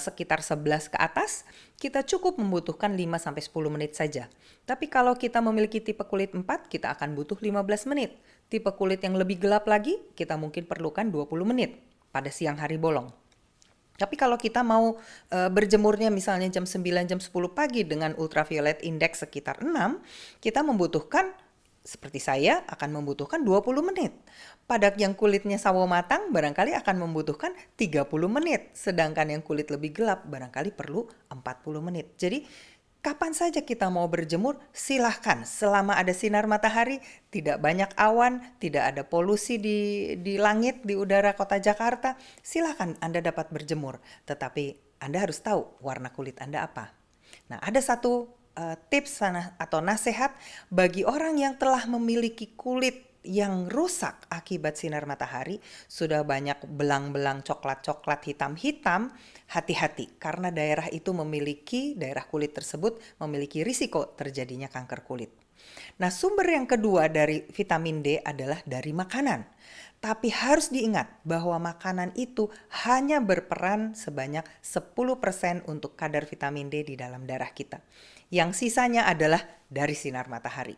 S5: sekitar 11 ke atas, kita cukup membutuhkan 5-10 menit saja. Tapi kalau kita memiliki tipe kulit 4, kita akan butuh 15 menit. Tipe kulit yang lebih gelap lagi, kita mungkin perlukan 20 menit pada siang hari bolong. Tapi kalau kita mau berjemurnya misalnya jam 9, jam 10 pagi dengan ultraviolet index sekitar 6, kita membutuhkan, seperti saya, akan membutuhkan 20 menit. Pada yang kulitnya sawo matang barangkali akan membutuhkan 30 menit. Sedangkan yang kulit lebih gelap barangkali perlu 40 menit. Jadi kapan saja kita mau berjemur silahkan. Selama ada sinar matahari, tidak banyak awan, tidak ada polusi di langit, di udara kota Jakarta, silahkan Anda dapat berjemur. Tetapi Anda harus tahu warna kulit Anda apa. Nah, ada satu tips atau nasihat bagi orang yang telah memiliki kulit yang rusak akibat sinar matahari, sudah banyak belang-belang coklat-coklat hitam-hitam, hati-hati karena daerah kulit tersebut memiliki risiko terjadinya kanker kulit. Nah, sumber yang kedua dari vitamin D adalah dari makanan. Tapi harus diingat bahwa makanan itu hanya berperan sebanyak 10% untuk kadar vitamin D di dalam darah kita. Yang sisanya adalah dari sinar matahari.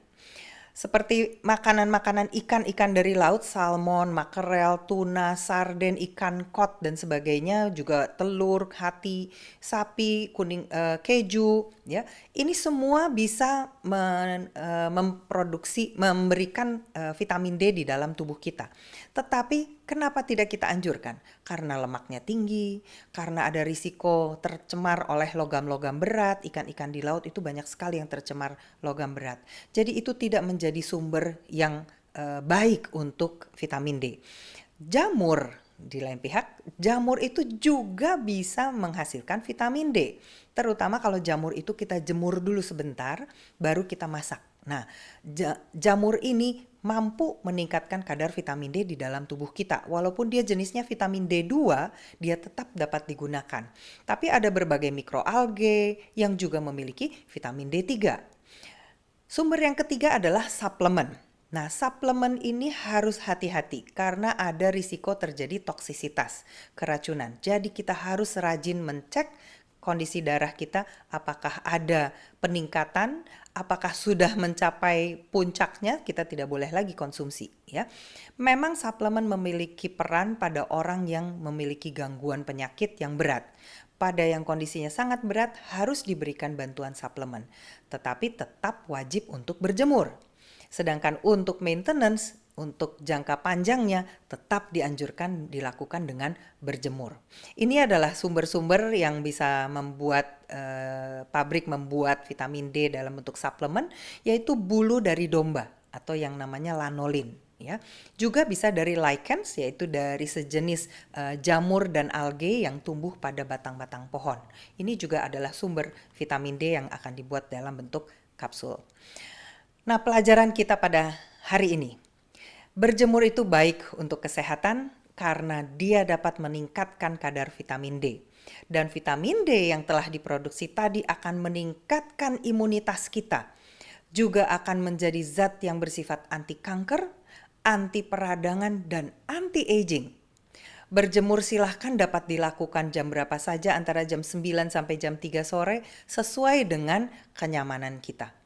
S5: Seperti makanan-makanan ikan-ikan dari laut, salmon, makarel, tuna, sarden, ikan kod dan sebagainya, juga telur, hati, sapi, kuning, keju, ya. Ini semua bisa memberikan vitamin D di dalam tubuh kita. Tetapi kenapa tidak kita anjurkan? Karena lemaknya tinggi, karena ada risiko tercemar oleh logam-logam berat. Ikan-ikan di laut itu banyak sekali yang tercemar logam berat. Jadi itu tidak menjadi sumber yang baik untuk vitamin D. Jamur, di lain pihak, jamur itu juga bisa menghasilkan vitamin D. Terutama kalau jamur itu kita jemur dulu sebentar, baru kita masak. Nah, jamur ini mampu meningkatkan kadar vitamin D di dalam tubuh kita. Walaupun dia jenisnya vitamin D2, dia tetap dapat digunakan. Tapi ada berbagai mikroalge yang juga memiliki vitamin D3. Sumber yang ketiga adalah suplemen. Nah, suplemen ini harus hati-hati karena ada risiko terjadi toksisitas, keracunan. Jadi kita harus rajin mencek kondisi darah kita, apakah ada peningkatan, apakah sudah mencapai puncaknya, kita tidak boleh lagi konsumsi, ya. Memang suplemen memiliki peran pada orang yang memiliki gangguan penyakit yang berat. Pada yang kondisinya sangat berat harus diberikan bantuan suplemen, tetapi tetap wajib untuk berjemur. Sedangkan untuk maintenance untuk jangka panjangnya tetap dianjurkan dilakukan dengan berjemur. Ini adalah sumber-sumber yang bisa membuat pabrik membuat vitamin D dalam bentuk suplemen, yaitu bulu dari domba atau yang namanya lanolin. Ya, juga bisa dari lichens, yaitu dari sejenis jamur dan alge yang tumbuh pada batang-batang pohon. Ini juga adalah sumber vitamin D yang akan dibuat dalam bentuk kapsul. Nah, pelajaran kita pada hari ini. Berjemur itu baik untuk kesehatan karena dia dapat meningkatkan kadar vitamin D. Dan vitamin D yang telah diproduksi tadi akan meningkatkan imunitas kita. Juga akan menjadi zat yang bersifat anti kanker, anti peradangan, dan anti aging. Berjemur silahkan dapat dilakukan jam berapa saja antara jam 9 sampai jam 3 sore sesuai dengan kenyamanan kita.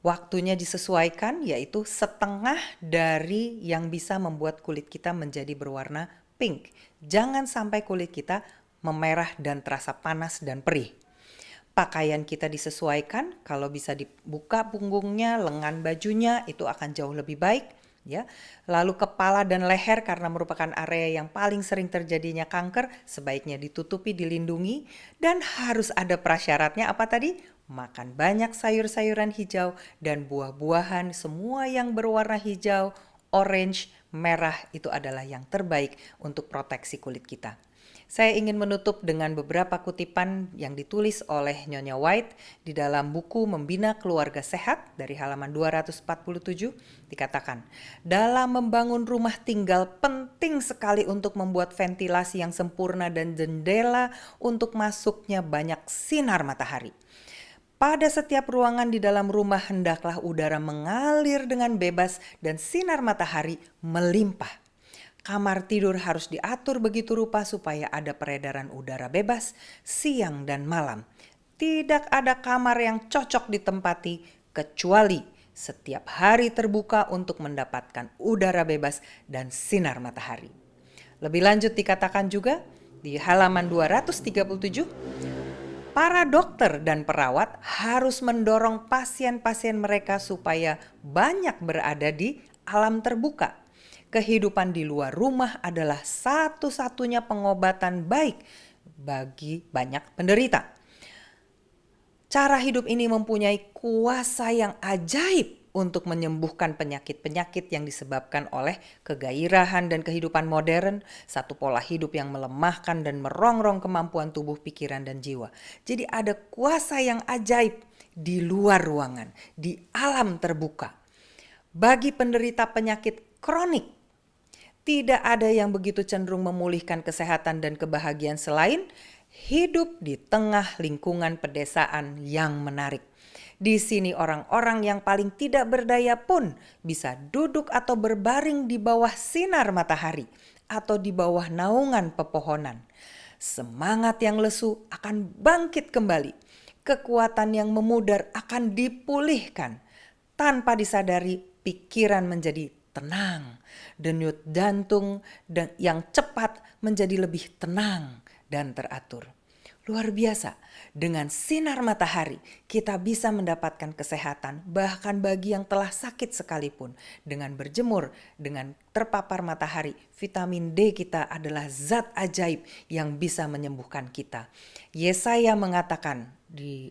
S5: Waktunya disesuaikan, yaitu setengah dari yang bisa membuat kulit kita menjadi berwarna pink. Jangan sampai kulit kita memerah dan terasa panas dan perih. Pakaian kita disesuaikan, kalau bisa dibuka punggungnya, lengan bajunya, itu akan jauh lebih baik. Ya, lalu kepala dan leher karena merupakan area yang paling sering terjadinya kanker, sebaiknya ditutupi, dilindungi, dan harus ada prasyaratnya apa tadi? Makan banyak sayur-sayuran hijau dan buah-buahan, semua yang berwarna hijau, orange, merah itu adalah yang terbaik untuk proteksi kulit kita. Saya ingin menutup dengan beberapa kutipan yang ditulis oleh Nyonya White di dalam buku Membina Keluarga Sehat dari halaman 247, dikatakan, dalam membangun rumah tinggal penting sekali untuk membuat ventilasi yang sempurna dan jendela untuk masuknya banyak sinar matahari. Pada setiap ruangan di dalam rumah hendaklah udara mengalir dengan bebas dan sinar matahari melimpah. Kamar tidur harus diatur begitu rupa supaya ada peredaran udara bebas siang dan malam. Tidak ada kamar yang cocok ditempati kecuali setiap hari terbuka untuk mendapatkan udara bebas dan sinar matahari. Lebih lanjut dikatakan juga di halaman 237, para dokter dan perawat harus mendorong pasien-pasien mereka supaya banyak berada di alam terbuka. Kehidupan di luar rumah adalah satu-satunya pengobatan baik bagi banyak penderita. Cara hidup ini mempunyai kuasa yang ajaib untuk menyembuhkan penyakit-penyakit yang disebabkan oleh kegairahan dan kehidupan modern, satu pola hidup yang melemahkan dan merongrong kemampuan tubuh, pikiran, dan jiwa. Jadi ada kuasa yang ajaib di luar ruangan, di alam terbuka. Bagi penderita penyakit kronik, tidak ada yang begitu cenderung memulihkan kesehatan dan kebahagiaan selain hidup di tengah lingkungan pedesaan yang menarik. Di sini orang-orang yang paling tidak berdaya pun bisa duduk atau berbaring di bawah sinar matahari atau di bawah naungan pepohonan. Semangat yang lesu akan bangkit kembali. Kekuatan yang memudar akan dipulihkan. Tanpa disadari, pikiran menjadi tenang. Denyut jantung yang cepat menjadi lebih tenang dan teratur. Luar biasa, dengan sinar matahari kita bisa mendapatkan kesehatan bahkan bagi yang telah sakit sekalipun. Dengan berjemur, dengan terpapar matahari, vitamin D kita adalah zat ajaib yang bisa menyembuhkan kita. Yesaya mengatakan di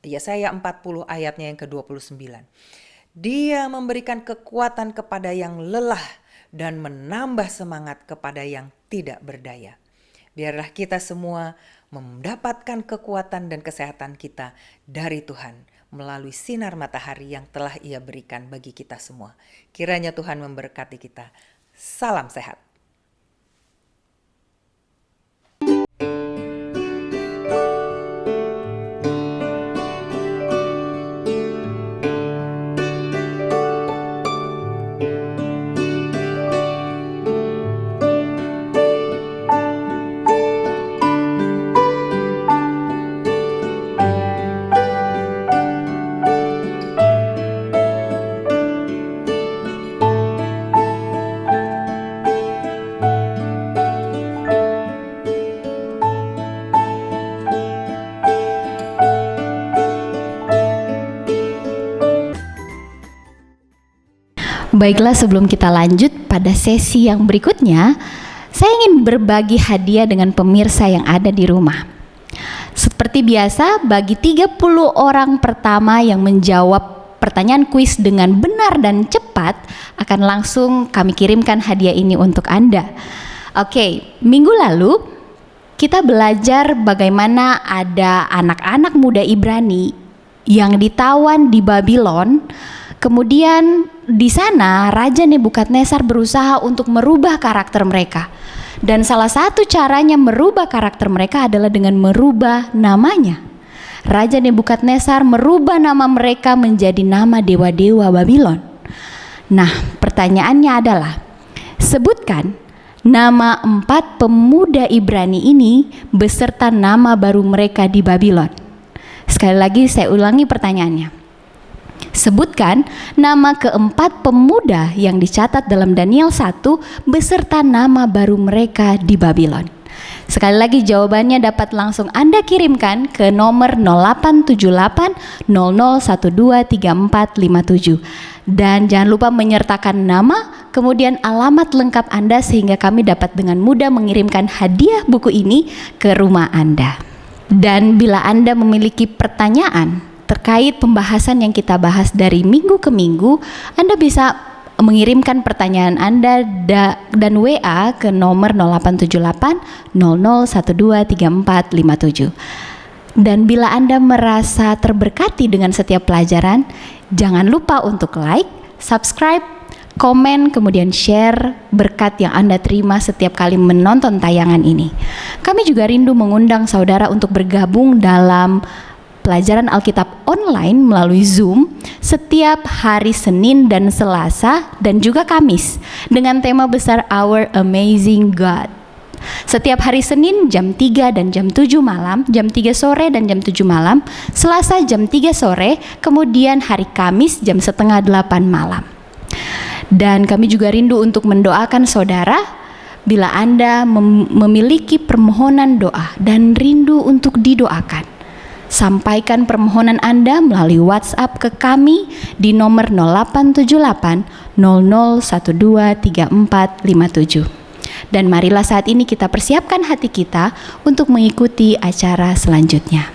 S5: Yesaya 40 ayatnya yang ke-29. Dia memberikan kekuatan kepada yang lelah dan menambah semangat kepada yang tidak berdaya. Biarlah kita semua mendapatkan kekuatan dan kesehatan kita dari Tuhan melalui sinar matahari yang telah Ia berikan bagi kita semua. Kiranya Tuhan memberkati kita. Salam sehat.
S1: Baiklah, sebelum kita lanjut pada sesi yang berikutnya, saya ingin berbagi hadiah dengan pemirsa yang ada di rumah. Seperti biasa, bagi 30 orang pertama yang menjawab pertanyaan kuis dengan benar dan cepat, akan langsung kami kirimkan hadiah ini untuk Anda. Oke, minggu lalu kita belajar bagaimana ada anak-anak muda Ibrani yang ditawan di Babylon. Kemudian di sana Raja Nebukadnezar berusaha untuk merubah karakter mereka. Dan salah satu caranya merubah karakter mereka adalah dengan merubah namanya. Raja Nebukadnezar merubah nama mereka menjadi nama dewa-dewa Babylon. Nah, pertanyaannya adalah, sebutkan nama 4 pemuda Ibrani ini beserta nama baru mereka di Babylon. Sekali lagi saya ulangi pertanyaannya. Sebutkan nama keempat pemuda yang dicatat dalam Daniel 1 beserta nama baru mereka di Babylon. Sekali lagi jawabannya dapat langsung Anda kirimkan ke nomor 0878 00123457. Dan jangan lupa menyertakan nama, kemudian alamat lengkap Anda sehingga kami dapat dengan mudah mengirimkan hadiah buku ini ke rumah Anda. Dan bila Anda memiliki pertanyaan terkait pembahasan yang kita bahas dari minggu ke minggu, Anda bisa mengirimkan pertanyaan Anda dan WA ke nomor 0878 00123457. Dan bila Anda merasa terberkati dengan setiap pelajaran, jangan lupa untuk like, subscribe, komen, kemudian share berkat yang Anda terima setiap kali menonton tayangan ini. Kami juga rindu mengundang saudara untuk bergabung dalam pelajaran Alkitab online melalui Zoom setiap hari Senin dan Selasa dan juga Kamis dengan tema besar Our Amazing God. Setiap hari Senin jam 3 dan jam 7 malam, jam 3 sore dan jam 7 malam, Selasa jam 3 sore, kemudian hari Kamis jam setengah 8 malam. Dan kami juga rindu untuk mendoakan saudara bila Anda memiliki permohonan doa dan rindu untuk didoakan. Sampaikan permohonan Anda melalui WhatsApp ke kami di nomor 0878 00123457. Dan marilah saat ini kita persiapkan hati kita untuk mengikuti acara selanjutnya.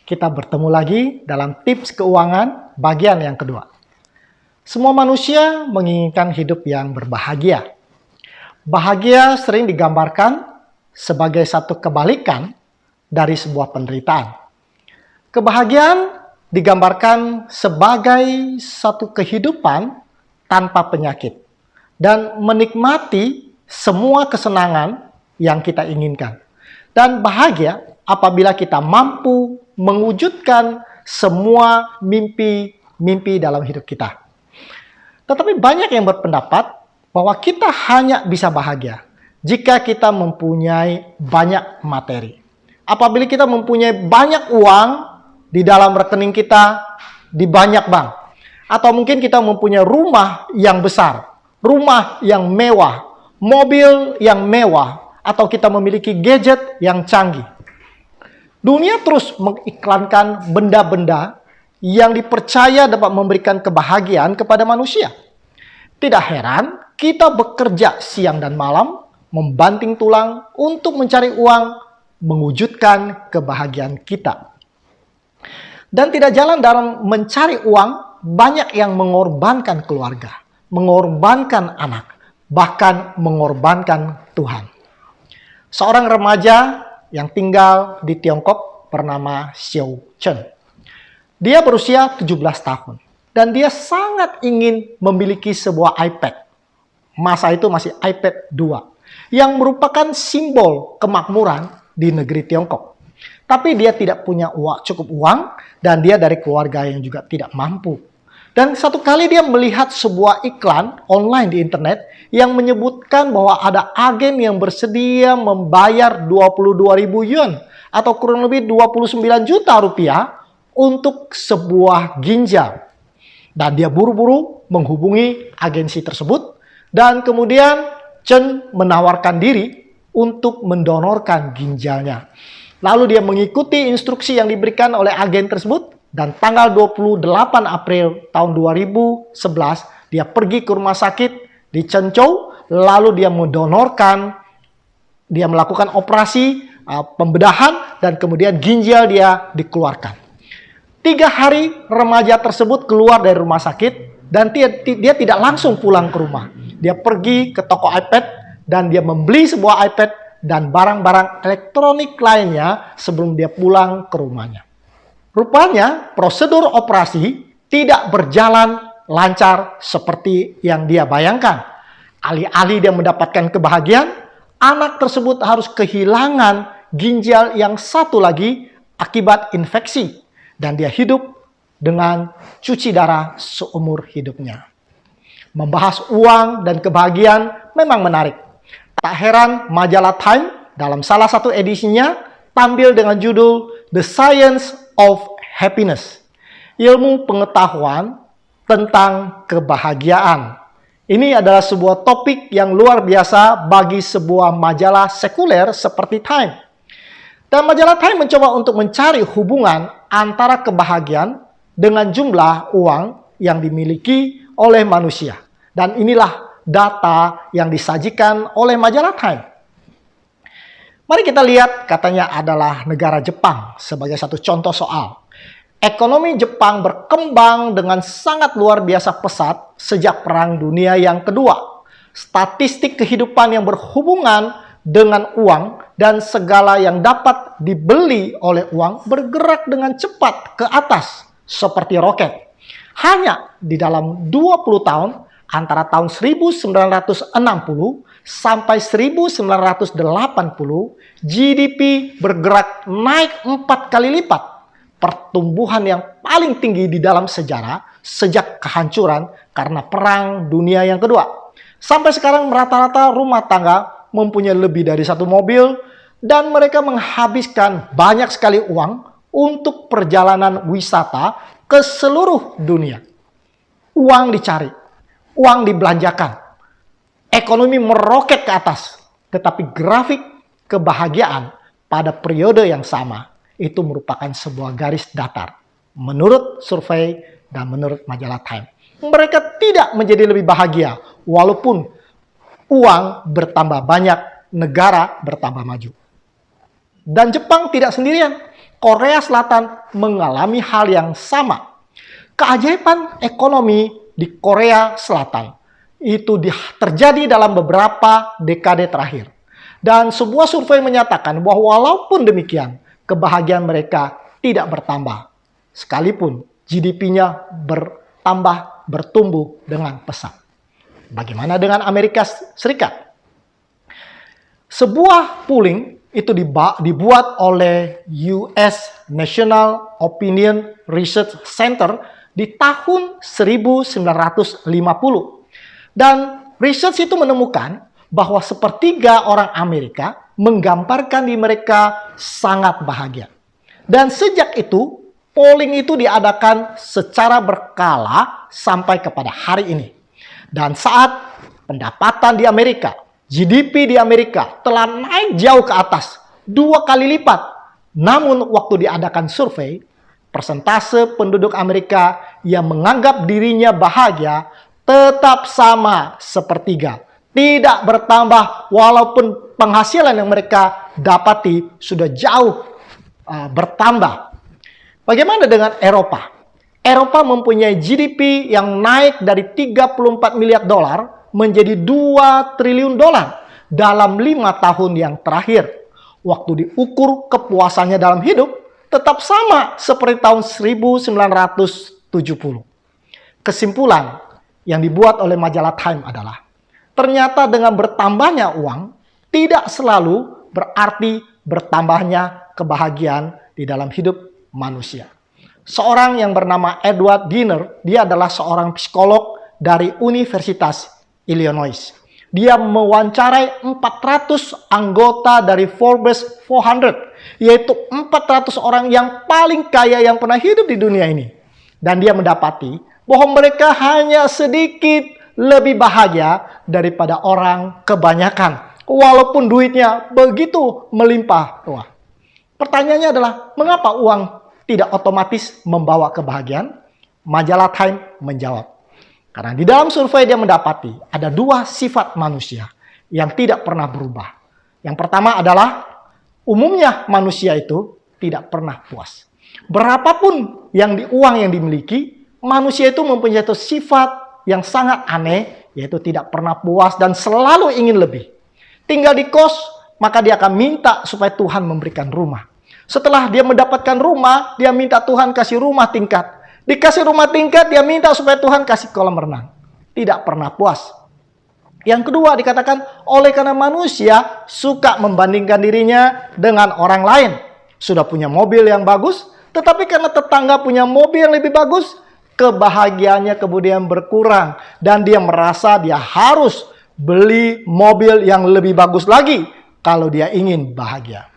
S6: Kita bertemu lagi dalam tips keuangan bagian yang kedua. Semua manusia menginginkan hidup yang berbahagia. Bahagia sering digambarkan sebagai satu kebalikan dari sebuah penderitaan. Kebahagiaan digambarkan sebagai satu kehidupan tanpa penyakit dan menikmati semua kesenangan yang kita inginkan. Dan bahagia apabila kita mampu mewujudkan semua mimpi-mimpi dalam hidup kita. Tetapi banyak yang berpendapat bahwa kita hanya bisa bahagia jika kita mempunyai banyak materi. Apabila kita mempunyai banyak uang di dalam rekening kita di banyak bank. Atau mungkin kita mempunyai rumah yang besar, rumah yang mewah, mobil yang mewah, atau kita memiliki gadget yang canggih. Dunia terus mengiklankan benda-benda yang dipercaya dapat memberikan kebahagiaan kepada manusia. Tidak heran kita bekerja siang dan malam, membanting tulang untuk mencari uang, mewujudkan kebahagiaan kita. Dan tidak jalan dalam mencari uang, banyak yang mengorbankan keluarga, mengorbankan anak, bahkan mengorbankan Tuhan. Seorang remaja yang tinggal di Tiongkok bernama Xiao Chen. Dia berusia 17 tahun dan dia sangat ingin memiliki sebuah iPad. Masa itu masih iPad 2 yang merupakan simbol kemakmuran di negeri Tiongkok. Tapi dia tidak punya cukup uang dan dia dari keluarga yang juga tidak mampu. Dan satu kali dia melihat sebuah iklan online di internet yang menyebutkan bahwa ada agen yang bersedia membayar 22.000 yuan atau kurang lebih 29 juta rupiah untuk sebuah ginjal. Dan dia buru-buru menghubungi agensi tersebut dan kemudian Chen menawarkan diri untuk mendonorkan ginjalnya. Lalu dia mengikuti instruksi yang diberikan oleh agen tersebut dan tanggal 28 April tahun 2011 dia pergi ke rumah sakit di Zhengzhou, lalu dia melakukan operasi pembedahan dan kemudian ginjal dia dikeluarkan. 3 hari remaja tersebut keluar dari rumah sakit dan dia tidak langsung pulang ke rumah. Dia pergi ke toko iPad dan dia membeli sebuah iPad dan barang-barang elektronik lainnya sebelum dia pulang ke rumahnya. Rupanya prosedur operasi tidak berjalan lancar seperti yang dia bayangkan. Alih-alih dia mendapatkan kebahagiaan, anak tersebut harus kehilangan ginjal yang satu lagi akibat infeksi. Dan dia hidup dengan cuci darah seumur hidupnya. Membahas uang dan kebahagiaan memang menarik. Tak heran majalah Time dalam salah satu edisinya tampil dengan judul The Science of Happiness, ilmu pengetahuan tentang kebahagiaan. Ini adalah sebuah topik yang luar biasa bagi sebuah majalah sekuler seperti Time. Dan majalah Time mencoba untuk mencari hubungan antara kebahagiaan dengan jumlah uang yang dimiliki oleh manusia. Dan inilah data yang disajikan oleh majalah Time. Mari kita lihat, katanya adalah negara Jepang sebagai satu contoh soal. Ekonomi Jepang berkembang dengan sangat luar biasa pesat sejak Perang Dunia yang Kedua. Statistik kehidupan yang berhubungan dengan uang dan segala yang dapat dibeli oleh uang bergerak dengan cepat ke atas seperti roket. Hanya di dalam 20 tahun, antara tahun 1960 sampai 1980, GDP bergerak naik 4 kali lipat. Pertumbuhan yang paling tinggi di dalam sejarah sejak kehancuran karena Perang Dunia yang Kedua. Sampai sekarang rata-rata rumah tangga mempunyai lebih dari satu mobil dan mereka menghabiskan banyak sekali uang untuk perjalanan wisata ke seluruh dunia. Uang dicari, uang dibelanjakan, ekonomi meroket ke atas, tetapi grafik kebahagiaan pada periode yang sama itu merupakan sebuah garis datar. Menurut survei dan menurut majalah Time, mereka tidak menjadi lebih bahagia walaupun uang bertambah banyak, negara bertambah maju. Dan Jepang tidak sendirian. Korea Selatan mengalami hal yang sama. Keajaiban ekonomi di Korea Selatan itu terjadi dalam beberapa dekade terakhir. Dan sebuah survei menyatakan bahwa walaupun demikian, kebahagiaan mereka tidak bertambah. Sekalipun GDP-nya bertumbuh dengan pesat. Bagaimana dengan Amerika Serikat? Sebuah polling itu dibuat oleh US National Opinion Research Center di tahun 1950. Dan research itu menemukan bahwa sepertiga orang Amerika menggambarkan di mereka sangat bahagia. Dan sejak itu, polling itu diadakan secara berkala sampai kepada hari ini. Dan saat pendapatan di Amerika, GDP di Amerika telah naik jauh ke atas, 2 kali lipat. Namun waktu diadakan survei, persentase penduduk Amerika yang menganggap dirinya bahagia tetap sama sepertiga. Tidak bertambah walaupun penghasilan yang mereka dapati sudah jauh bertambah. Bagaimana dengan Eropa? Eropa mempunyai GDP yang naik dari 34 miliar dolar menjadi 2 triliun dolar dalam 5 tahun yang terakhir. Waktu diukur kepuasannya dalam hidup tetap sama seperti tahun 1970. Kesimpulan yang dibuat oleh majalah Time adalah ternyata dengan bertambahnya uang tidak selalu berarti bertambahnya kebahagiaan di dalam hidup manusia. seorang yang bernama Edward Diener. Dia adalah seorang psikolog dari Universitas Illinois. Dia mewawancarai 400 anggota dari Forbes 400, yaitu 400 orang yang paling kaya yang pernah hidup di dunia ini. Dan dia mendapati bahwa mereka hanya sedikit lebih bahagia daripada orang kebanyakan, walaupun duitnya begitu melimpah ruah. Pertanyaannya adalah, mengapa uang tidak otomatis membawa kebahagiaan? Majalah Time menjawab, karena di dalam survei dia mendapati ada 2 sifat manusia yang tidak pernah berubah. Yang pertama adalah, umumnya manusia itu tidak pernah puas. Berapapun uang yang dimiliki, manusia itu mempunyai sifat yang sangat aneh, yaitu tidak pernah puas dan selalu ingin lebih. Tinggal di kos, maka dia akan minta supaya Tuhan memberikan rumah. Setelah dia mendapatkan rumah, dia minta Tuhan kasih rumah tingkat. Dikasih rumah tingkat, dia minta supaya Tuhan kasih kolam renang. Tidak pernah puas. Yang kedua dikatakan, oleh karena manusia suka membandingkan dirinya dengan orang lain. Sudah punya mobil yang bagus, tetapi karena tetangga punya mobil yang lebih bagus, kebahagiaannya kemudian berkurang. Dan dia merasa dia harus beli mobil yang lebih bagus lagi kalau dia ingin bahagia.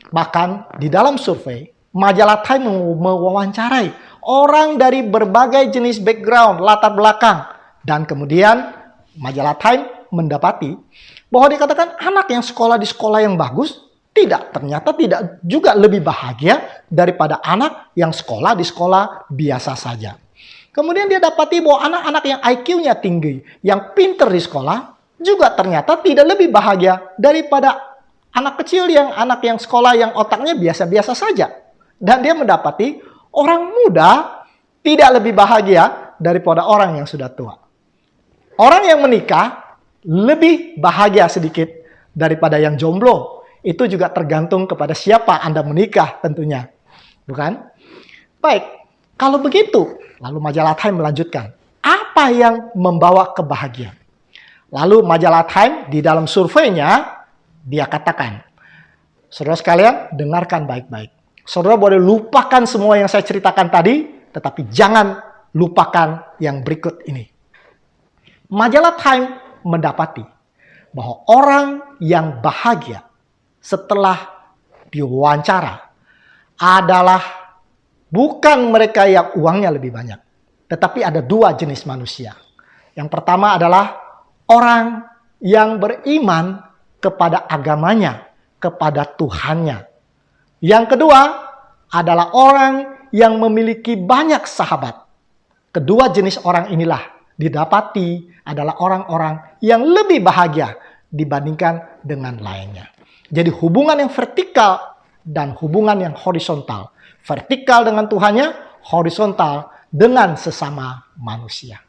S6: Bahkan di dalam survei, majalah Time mewawancarai orang dari berbagai jenis background, latar belakang. Dan kemudian majalah Time mendapati bahwa dikatakan anak yang sekolah di sekolah yang bagus ternyata tidak juga lebih bahagia daripada anak yang sekolah di sekolah biasa saja. Kemudian dia dapati bahwa anak-anak yang IQ-nya tinggi, yang pinter di sekolah, juga ternyata tidak lebih bahagia daripada anak kecil anak yang sekolah yang otaknya biasa-biasa saja. Dan dia mendapati orang muda tidak lebih bahagia daripada orang yang sudah tua. Orang yang menikah lebih bahagia sedikit daripada yang jomblo. Itu juga tergantung kepada siapa Anda menikah tentunya. Bukan? Baik, kalau begitu, lalu majalah Time melanjutkan. Apa yang membawa kebahagiaan? Lalu majalah Time di dalam surveinya, dia katakan, saudara sekalian, dengarkan baik-baik. Saudara boleh lupakan semua yang saya ceritakan tadi, tetapi jangan lupakan yang berikut ini. Majalah Time mendapati bahwa orang yang bahagia setelah diwawancara adalah bukan mereka yang uangnya lebih banyak, tetapi ada 2 jenis manusia. Yang pertama adalah orang yang beriman kepada agamanya, kepada Tuhannya. Yang kedua adalah orang yang memiliki banyak sahabat. Kedua jenis orang inilah didapati adalah orang-orang yang lebih bahagia dibandingkan dengan lainnya. Jadi hubungan yang vertikal dan hubungan yang horizontal. Vertikal dengan Tuhannya, horizontal dengan sesama manusia.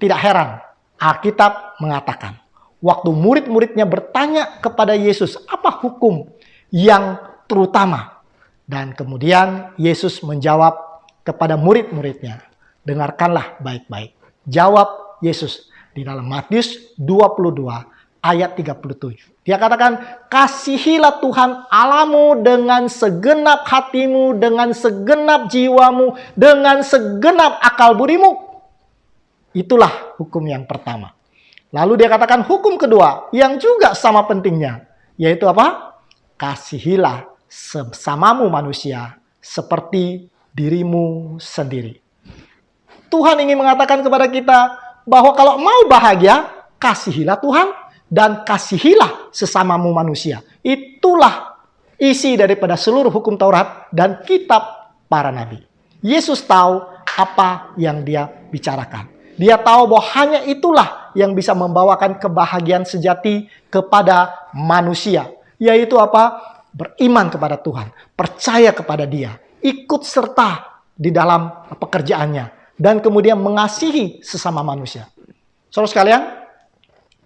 S6: Tidak heran, Alkitab mengatakan, waktu murid-muridnya bertanya kepada Yesus, apa hukum yang terutama? Dan kemudian Yesus menjawab kepada murid-muridnya, dengarkanlah baik-baik. Jawab Yesus di dalam Matius 22 ayat 37. Dia katakan, kasihilah Tuhan Allahmu dengan segenap hatimu, dengan segenap jiwamu, dengan segenap akal budimu. Itulah hukum yang pertama. Lalu dia katakan hukum kedua yang juga sama pentingnya, yaitu apa? Kasihilah sesamamu manusia seperti dirimu sendiri. Tuhan ingin mengatakan kepada kita bahwa kalau mau bahagia, kasihilah Tuhan dan kasihilah sesamamu manusia. Itulah isi daripada seluruh hukum Taurat dan kitab para nabi. Yesus tahu apa yang dia bicarakan. Dia tahu bahwa hanya itulah yang bisa membawakan kebahagiaan sejati kepada manusia. Yaitu apa? Beriman kepada Tuhan. Percaya kepada Dia. Ikut serta di dalam pekerjaannya. Dan kemudian mengasihi sesama manusia. Saudara sekalian,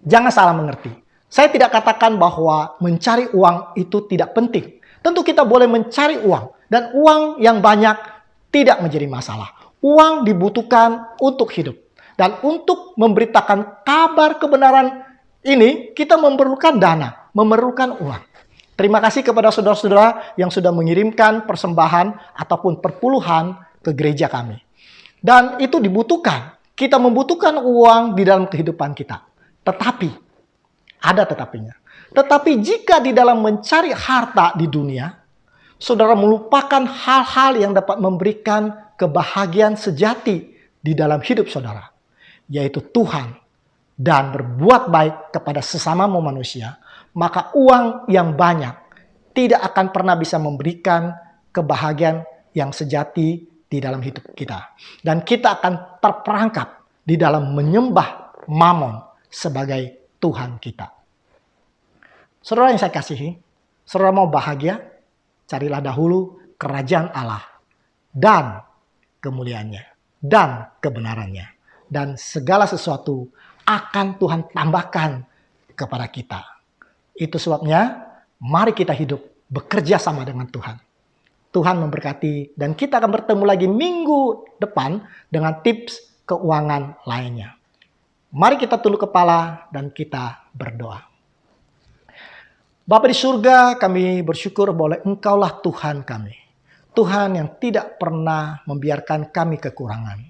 S6: jangan salah mengerti. Saya tidak katakan bahwa mencari uang itu tidak penting. Tentu kita boleh mencari uang. Dan uang yang banyak tidak menjadi masalah. Uang dibutuhkan untuk hidup. Dan untuk memberitakan kabar kebenaran ini, kita memerlukan dana, memerlukan uang. Terima kasih kepada saudara-saudara yang sudah mengirimkan persembahan ataupun perpuluhan ke gereja kami. Dan itu dibutuhkan. Kita membutuhkan uang di dalam kehidupan kita. Tetapi, ada tetapinya. Tetapi jika di dalam mencari harta di dunia, saudara melupakan hal-hal yang dapat memberikan kebahagiaan sejati di dalam hidup saudara, yaitu Tuhan, dan berbuat baik kepada sesamamu manusia, maka uang yang banyak tidak akan pernah bisa memberikan kebahagiaan yang sejati di dalam hidup kita. Dan kita akan terperangkap di dalam menyembah Mammon sebagai Tuhan kita. Saudara yang saya kasihi, saudara mau bahagia? Carilah dahulu kerajaan Allah dan kemuliaannya dan kebenarannya. Dan segala sesuatu akan Tuhan tambahkan kepada kita. Itu sebabnya mari kita hidup bekerja sama dengan Tuhan. Tuhan memberkati dan kita akan bertemu lagi minggu depan dengan tips keuangan lainnya. Mari kita tunduk kepala dan kita berdoa. Bapa di surga, kami bersyukur bahwa Engkaulah Tuhan kami. Tuhan yang tidak pernah membiarkan kami kekurangan.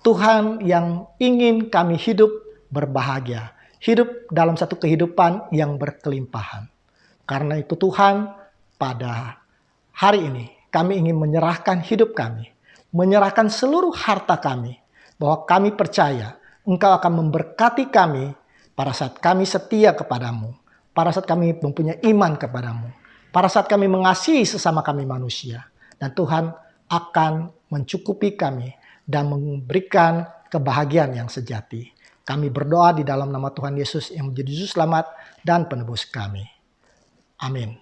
S6: Tuhan yang ingin kami hidup berbahagia. Hidup dalam satu kehidupan yang berkelimpahan. Karena itu Tuhan, pada hari ini kami ingin menyerahkan hidup kami. Menyerahkan seluruh harta kami. Bahwa kami percaya Engkau akan memberkati kami pada saat kami setia kepadamu. Pada saat kami mempunyai iman kepadamu. Pada saat kami mengasihi sesama kami manusia. Dan Tuhan akan mencukupi kami dan memberikan kebahagiaan yang sejati. Kami berdoa di dalam nama Tuhan Yesus yang menjadi juru selamat dan penebus kami. Amin.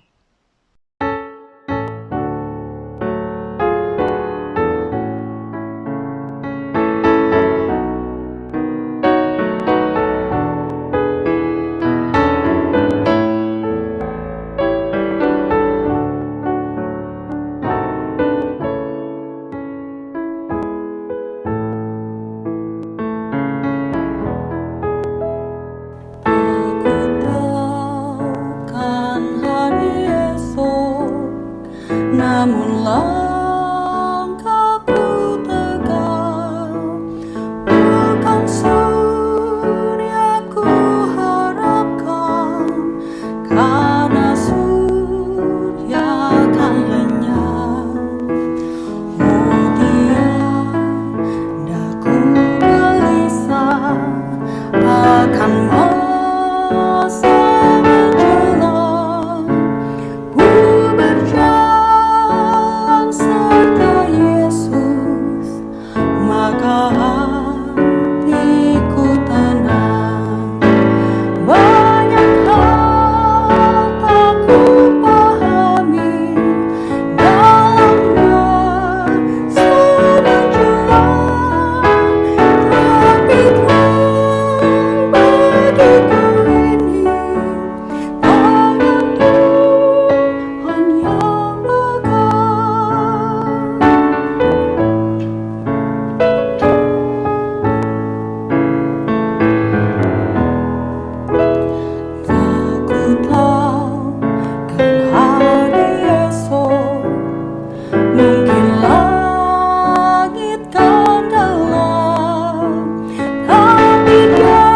S2: Namun langkahku tegak, bukan surya ku harapkan, karena surya akan lenyap. Oh tiada ku gelisah akan masa menjelang. Ku berjalan serta Yesus, maka hatiku tenang. Banyak hal tak ku pahami dalam masa menjelang, tapi terang bagiku ini tangan Tuhan yang pegang. Takutlah kan hari esok, mungkin langit kan gelap, tapi Dia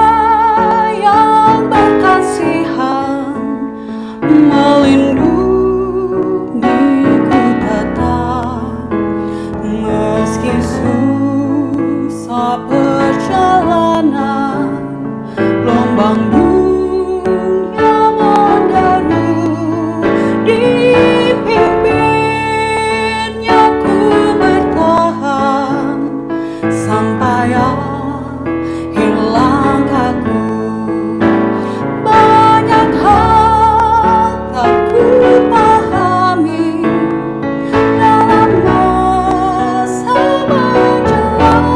S2: yang berkasihan melindungiku tetap. Meski susah perjalanan, gelombang dunia menderu, dipimpinnya ku bertahan sampai akhir langkahku. Banyak hal tak ku pahami dalam masa menjelang,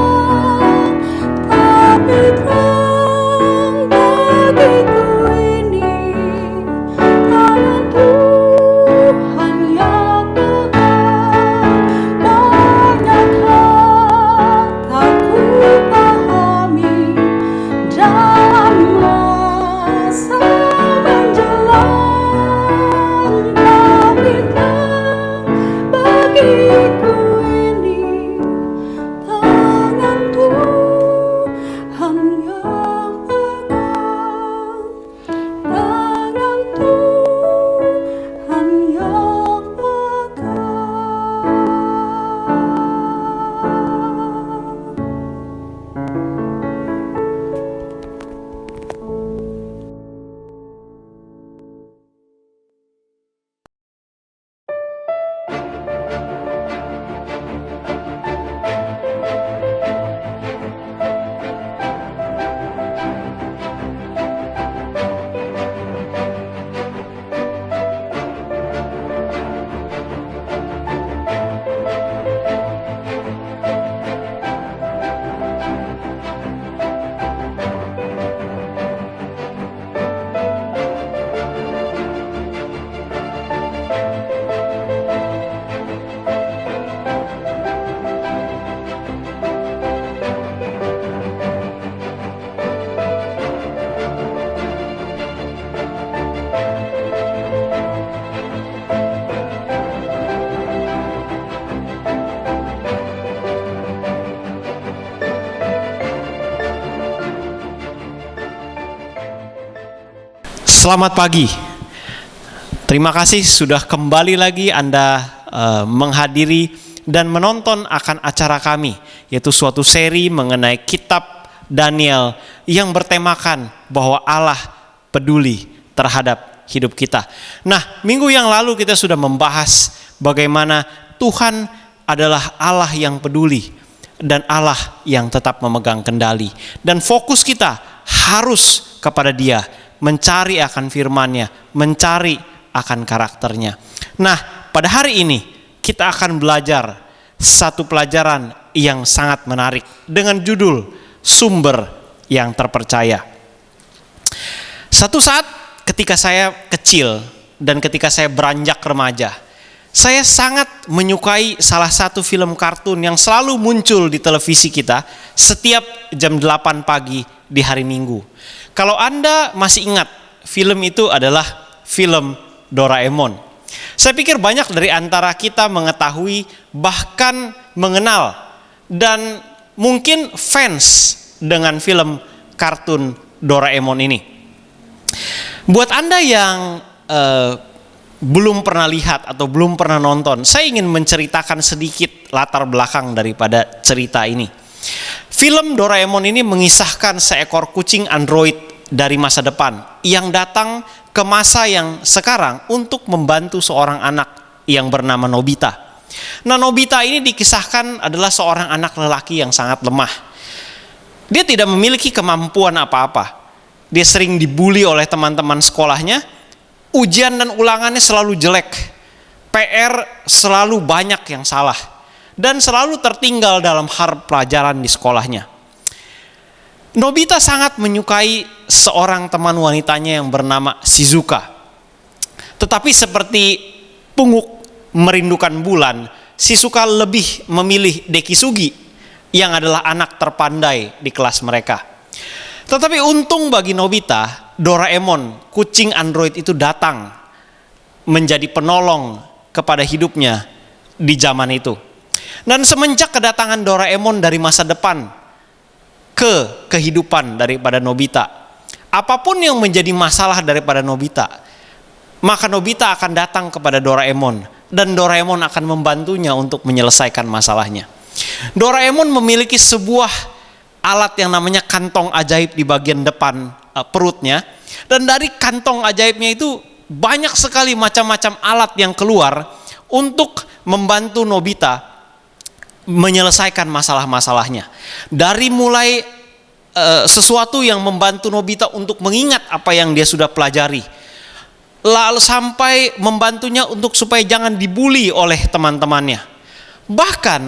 S2: tapi terang bagiku
S7: Selamat pagi. Terima kasih sudah kembali lagi Anda menghadiri dan menonton akan acara kami, yaitu suatu seri mengenai kitab Daniel yang bertemakan bahwa Allah peduli terhadap hidup kita. Nah, minggu yang lalu kita sudah membahas bagaimana Tuhan adalah Allah yang peduli dan Allah yang tetap memegang kendali. Dan fokus kita harus kepada Dia, mencari akan firman-Nya, mencari akan karakternya. Nah, pada hari ini kita akan belajar satu pelajaran yang sangat menarik dengan judul Sumber yang Terpercaya. Satu saat ketika saya kecil dan ketika saya beranjak remaja, saya sangat menyukai salah satu film kartun yang selalu muncul di televisi kita setiap jam 8 pagi di hari Minggu. Kalau Anda masih ingat, film itu adalah film Doraemon. Saya pikir banyak dari antara kita mengetahui, bahkan mengenal, dan mungkin fans dengan film kartun Doraemon ini. Buat Anda yang belum pernah lihat atau belum pernah nonton, saya ingin menceritakan sedikit latar belakang daripada cerita ini. Film Doraemon ini mengisahkan seekor kucing android dari masa depan yang datang ke masa yang sekarang untuk membantu seorang anak yang bernama Nobita. Nah, Nobita ini dikisahkan adalah seorang anak lelaki yang sangat lemah. Dia tidak memiliki kemampuan apa-apa. Dia sering dibully oleh teman-teman sekolahnya. Ujian dan ulangannya selalu jelek. PR selalu banyak yang salah. Dan selalu tertinggal dalam hal pelajaran di sekolahnya. Nobita sangat menyukai seorang teman wanitanya yang bernama Shizuka. Tetapi seperti punguk merindukan bulan, Shizuka lebih memilih Dekisugi yang adalah anak terpandai di kelas mereka. Tetapi untung bagi Nobita, Doraemon, kucing android itu datang menjadi penolong kepada hidupnya di zaman itu. Dan semenjak kedatangan Doraemon dari masa depan ke kehidupan daripada Nobita, apapun yang menjadi masalah daripada Nobita, maka Nobita akan datang kepada Doraemon dan Doraemon akan membantunya untuk menyelesaikan masalahnya. Doraemon memiliki sebuah alat yang namanya kantong ajaib di bagian depan perutnya, dan dari kantong ajaibnya itu banyak sekali macam-macam alat yang keluar untuk membantu Nobita menyelesaikan masalah-masalahnya. Dari mulai sesuatu yang membantu Nobita untuk mengingat apa yang dia sudah pelajari, lalu sampai membantunya untuk supaya jangan dibully oleh teman-temannya. Bahkan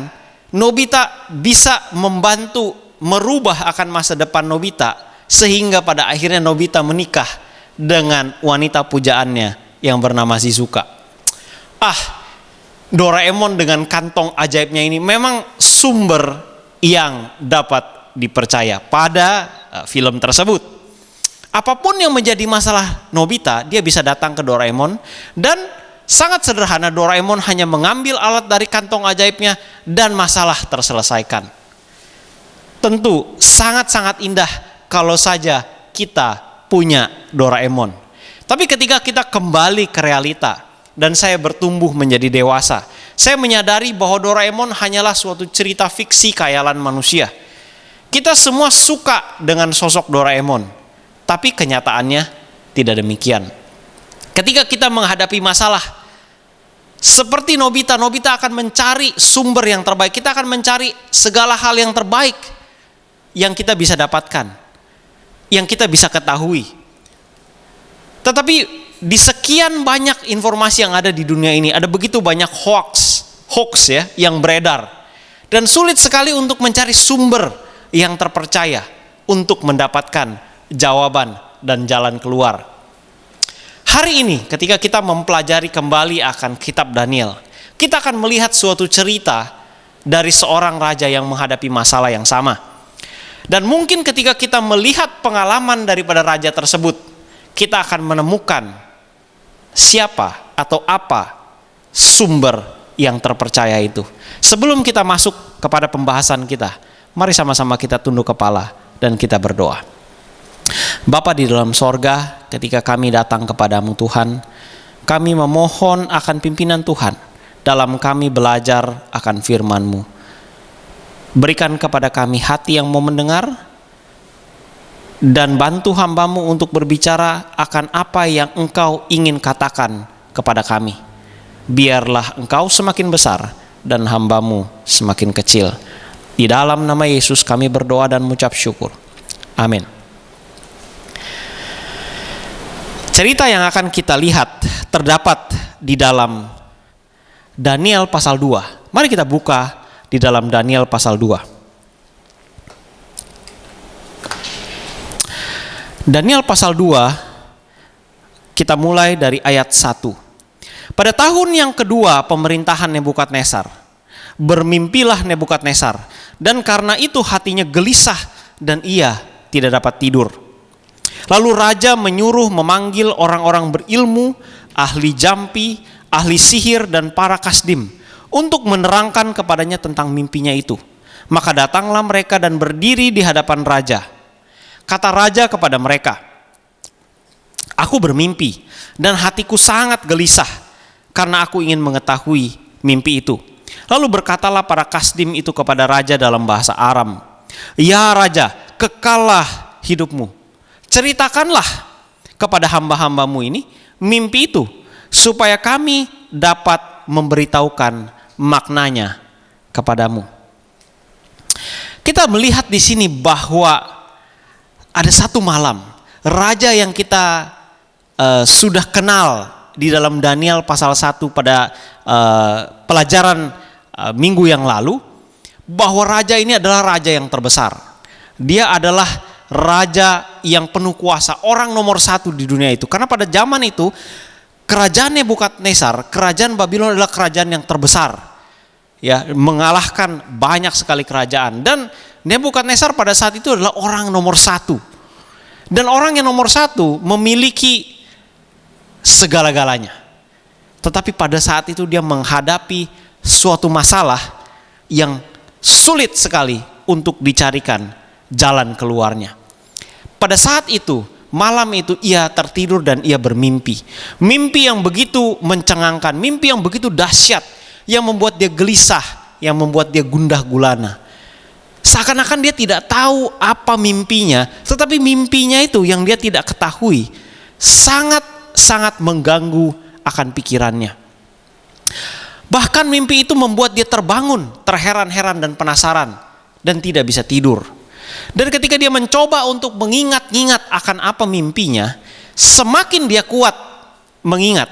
S7: Nobita bisa membantu merubah akan masa depan Nobita, sehingga pada akhirnya Nobita menikah dengan wanita pujaannya yang bernama Shizuka. Doraemon dengan kantong ajaibnya ini memang sumber yang dapat dipercaya pada film tersebut. Apapun yang menjadi masalah Nobita, dia bisa datang ke Doraemon, dan sangat sederhana, Doraemon hanya mengambil alat dari kantong ajaibnya dan masalah terselesaikan. Tentu sangat-sangat indah kalau saja kita punya Doraemon. Tapi ketika kita kembali ke realita dan saya bertumbuh menjadi dewasa, saya menyadari bahwa Doraemon hanyalah suatu cerita fiksi khayalan manusia. Kita semua suka dengan sosok Doraemon, tapi kenyataannya tidak demikian. Ketika kita menghadapi masalah, seperti Nobita akan mencari sumber yang terbaik. Kita akan mencari segala hal yang terbaik yang kita bisa dapatkan, yang kita bisa ketahui. Tetapi di sekian banyak informasi yang ada di dunia ini, ada begitu banyak hoax ya yang beredar, dan sulit sekali untuk mencari sumber yang terpercaya untuk mendapatkan jawaban dan jalan keluar. Hari ini ketika kita mempelajari kembali akan kitab Daniel, kita akan melihat suatu cerita dari seorang raja yang menghadapi masalah yang sama. Dan mungkin ketika kita melihat pengalaman daripada raja tersebut, kita akan menemukan siapa atau apa sumber yang terpercaya itu. Sebelum kita masuk kepada pembahasan kita, mari sama-sama kita tunduk kepala dan kita berdoa. Bapa di dalam sorga, ketika kami datang kepadamu Tuhan, kami memohon akan pimpinan Tuhan dalam kami belajar akan firman-Mu. Berikan kepada kami hati yang mau mendengar, dan bantu hamba-Mu untuk berbicara akan apa yang Engkau ingin katakan kepada kami. Biarlah Engkau semakin besar dan hamba-Mu semakin kecil. Di dalam nama Yesus kami berdoa dan mengucap syukur. Amin. Cerita yang akan kita lihat terdapat di dalam Daniel pasal 2. Mari kita buka di dalam Daniel pasal 2. Daniel pasal 2, kita mulai dari ayat 1. Pada tahun yang kedua pemerintahan Nebukadnezar, bermimpilah Nebukadnezar, dan karena itu hatinya gelisah dan ia tidak dapat tidur. Lalu raja menyuruh memanggil orang-orang berilmu, ahli jampi, ahli sihir, dan para kasdim untuk menerangkan kepadanya tentang mimpinya itu. Maka datanglah mereka dan berdiri di hadapan raja. Kata raja kepada mereka, "Aku bermimpi dan hatiku sangat gelisah karena aku ingin mengetahui mimpi itu." Lalu berkatalah para kasdim itu kepada raja dalam bahasa Aram, "Ya raja, kekallah hidupmu. Ceritakanlah kepada hamba-hambamu ini mimpi itu, supaya kami dapat memberitahukan maknanya kepadamu." Kita melihat di sini bahwa ada satu malam, raja yang kita sudah kenal di dalam Daniel pasal 1 pada pelajaran minggu yang lalu, bahwa raja ini adalah raja yang terbesar. Dia adalah raja yang penuh kuasa, orang nomor 1 di dunia itu. Karena pada zaman itu kerajaan Nebukadnezar, kerajaan Babylon adalah kerajaan yang terbesar, ya, mengalahkan banyak sekali kerajaan. Dan Nebukadnezar pada saat itu adalah orang nomor 1. Dan orang yang nomor 1 memiliki segala-galanya. Tetapi pada saat itu dia menghadapi suatu masalah yang sulit sekali untuk dicarikan jalan keluarnya. Pada saat itu, malam itu ia tertidur dan ia bermimpi. Mimpi yang begitu mencengangkan, mimpi yang begitu dahsyat, yang membuat dia gelisah, yang membuat dia gundah gulana. Seakan-akan dia tidak tahu apa mimpinya, tetapi mimpinya itu yang dia tidak ketahui sangat-sangat mengganggu akan pikirannya. Bahkan mimpi itu membuat dia terbangun, terheran-heran dan penasaran, dan tidak bisa tidur. Dan ketika dia mencoba untuk mengingat-ingat akan apa mimpinya, semakin dia kuat mengingat,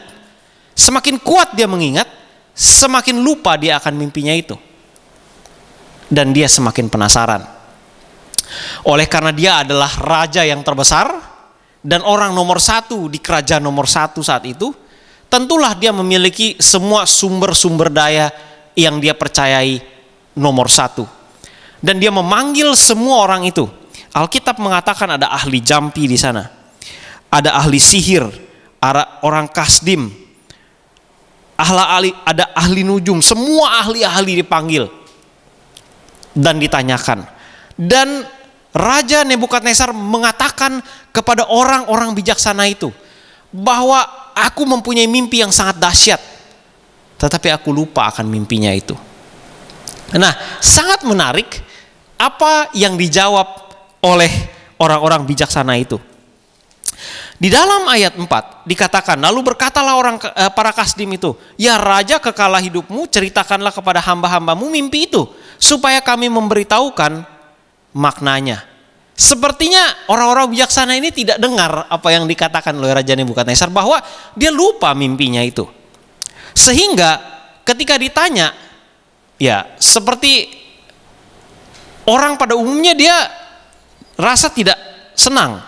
S7: semakin kuat dia mengingat, semakin lupa dia akan mimpinya itu. Dan dia semakin penasaran. Oleh karena dia adalah raja yang terbesar dan orang nomor 1 di kerajaan nomor 1 saat itu, tentulah dia memiliki semua sumber-sumber daya yang dia percayai nomor 1. Dan dia memanggil semua orang itu. Alkitab mengatakan ada ahli jampi di sana, ada ahli sihir, ada orang kasdim, ada ahli nujum, semua ahli-ahli dipanggil dan ditanyakan. Dan Raja Nebukadnezar mengatakan kepada orang-orang bijaksana itu bahwa aku mempunyai mimpi yang sangat dahsyat, tetapi aku lupa akan mimpinya itu. Nah, sangat menarik apa yang dijawab oleh orang-orang bijaksana itu. Di dalam ayat 4 dikatakan, lalu berkatalah para kasdim itu, "Ya raja, kekallah hidupmu, ceritakanlah kepada hamba-hambamu mimpi itu, supaya kami memberitahukan maknanya." Sepertinya orang-orang bijaksana ini tidak dengar apa yang dikatakan oleh Raja Nebukadnezar, bahwa dia lupa mimpinya itu. Sehingga ketika ditanya, ya seperti orang pada umumnya, dia rasa tidak senang.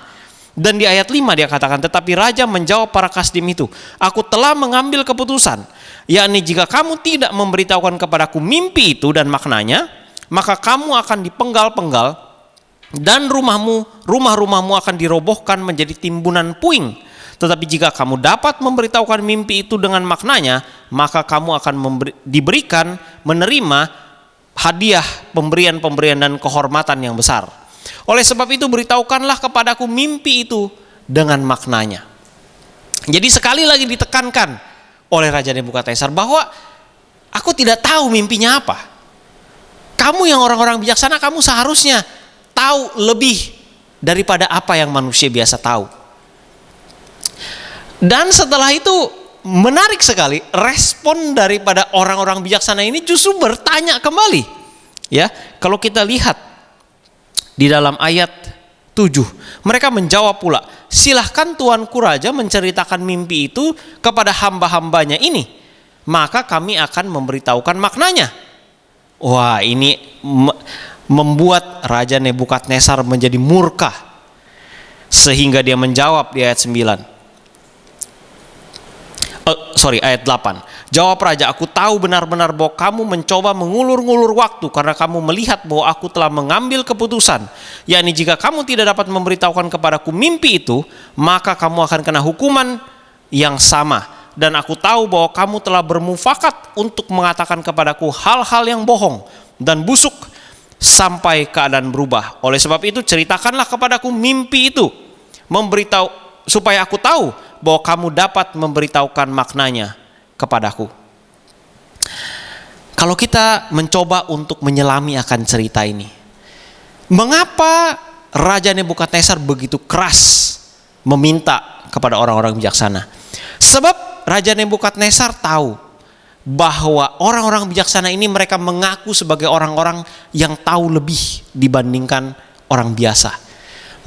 S7: Dan di ayat 5 dia katakan, tetapi raja menjawab para kasdim itu, "Aku telah mengambil keputusan, yakni jika kamu tidak memberitahukan kepadaku mimpi itu dan maknanya, maka kamu akan dipenggal-penggal dan rumah-rumahmu akan dirobohkan menjadi timbunan puing. Tetapi jika kamu dapat memberitahukan mimpi itu dengan maknanya, maka kamu akan menerima hadiah, pemberian dan kehormatan yang besar." Oleh sebab itu beritahukanlah kepadaku mimpi itu dengan maknanya. Jadi sekali lagi ditekankan oleh Raja Nebukadnezar bahwa aku tidak tahu mimpinya apa. Kamu yang orang-orang bijaksana, kamu seharusnya tahu lebih daripada apa yang manusia biasa tahu. Dan setelah itu menarik sekali, respon daripada orang-orang bijaksana ini justru bertanya kembali. Ya, kalau kita lihat di dalam ayat 7, mereka menjawab pula, silahkan tuanku raja menceritakan mimpi itu kepada hamba-hambanya ini, maka kami akan memberitahukan maknanya. Wah, ini membuat Raja Nebukadnezar menjadi murka, sehingga dia menjawab di ayat 9. Ayat 8. Jawab raja, aku tahu benar-benar bahwa kamu mencoba mengulur-ngulur waktu karena kamu melihat bahwa aku telah mengambil keputusan, yakni jika kamu tidak dapat memberitahukan kepadaku mimpi itu, maka kamu akan kena hukuman yang sama. Dan aku tahu bahwa kamu telah bermufakat untuk mengatakan kepadaku hal-hal yang bohong dan busuk sampai keadaan berubah. Oleh sebab itu ceritakanlah kepadaku mimpi itu, memberitahu supaya aku tahu bahwa kamu dapat memberitahukan maknanya kepadaku. Kalau kita mencoba untuk menyelami akan cerita ini, mengapa Raja Nebukadnezar begitu keras meminta kepada orang-orang bijaksana? Sebab Raja Nebukadnezar tahu bahwa orang-orang bijaksana ini mereka mengaku sebagai orang-orang yang tahu lebih dibandingkan orang biasa.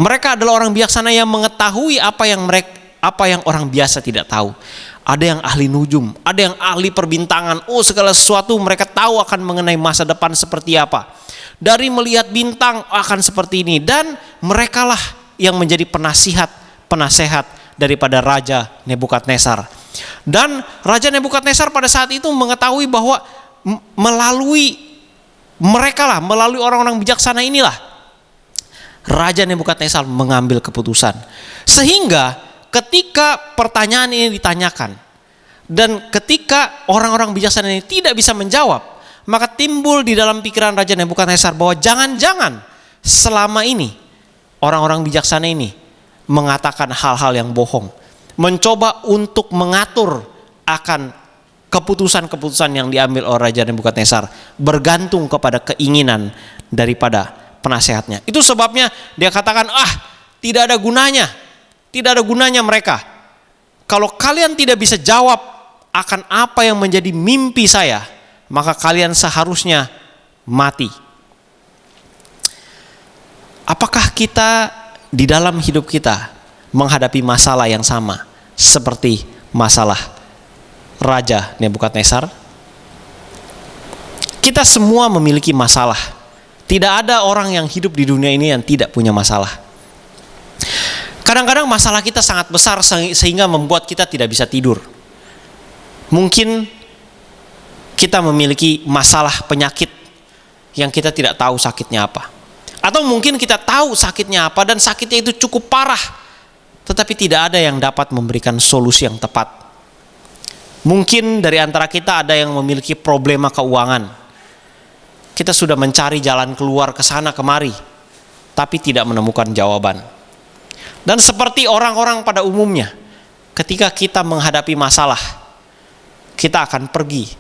S7: Mereka adalah orang bijaksana yang mengetahui apa yang orang biasa tidak tahu. Ada yang ahli nujum, ada yang ahli perbintangan. Segala sesuatu mereka tahu akan mengenai masa depan seperti apa. Dari melihat bintang akan seperti ini. Dan merekalah yang menjadi penasehat daripada Raja Nebukadnezar. Dan Raja Nebukadnezar pada saat itu mengetahui bahwa melalui orang-orang bijaksana inilah Raja Nebukadnezar mengambil keputusan. Sehingga ketika pertanyaan ini ditanyakan dan ketika orang-orang bijaksana ini tidak bisa menjawab, maka timbul di dalam pikiran Raja Nebukadnezar bahwa jangan-jangan selama ini orang-orang bijaksana ini mengatakan hal-hal yang bohong, mencoba untuk mengatur akan keputusan-keputusan yang diambil oleh Raja Nebukadnezar bergantung kepada keinginan daripada penasehatnya. Itu sebabnya dia katakan, tidak ada gunanya mereka. Kalau kalian tidak bisa jawab akan apa yang menjadi mimpi saya, maka kalian seharusnya mati. Apakah kita di dalam hidup kita menghadapi masalah yang sama seperti masalah Raja Nebukadnezar? Kita semua memiliki masalah. Tidak ada orang yang hidup di dunia ini yang tidak punya masalah. Kadang-kadang masalah kita sangat besar sehingga membuat kita tidak bisa tidur. Mungkin kita memiliki masalah penyakit yang kita tidak tahu sakitnya apa. Atau mungkin kita tahu sakitnya apa dan sakitnya itu cukup parah, tetapi tidak ada yang dapat memberikan solusi yang tepat. Mungkin dari antara kita ada yang memiliki problema keuangan. Kita sudah mencari jalan keluar ke sana kemari, tapi tidak menemukan jawaban. Dan seperti orang-orang pada umumnya, ketika kita menghadapi masalah, kita akan pergi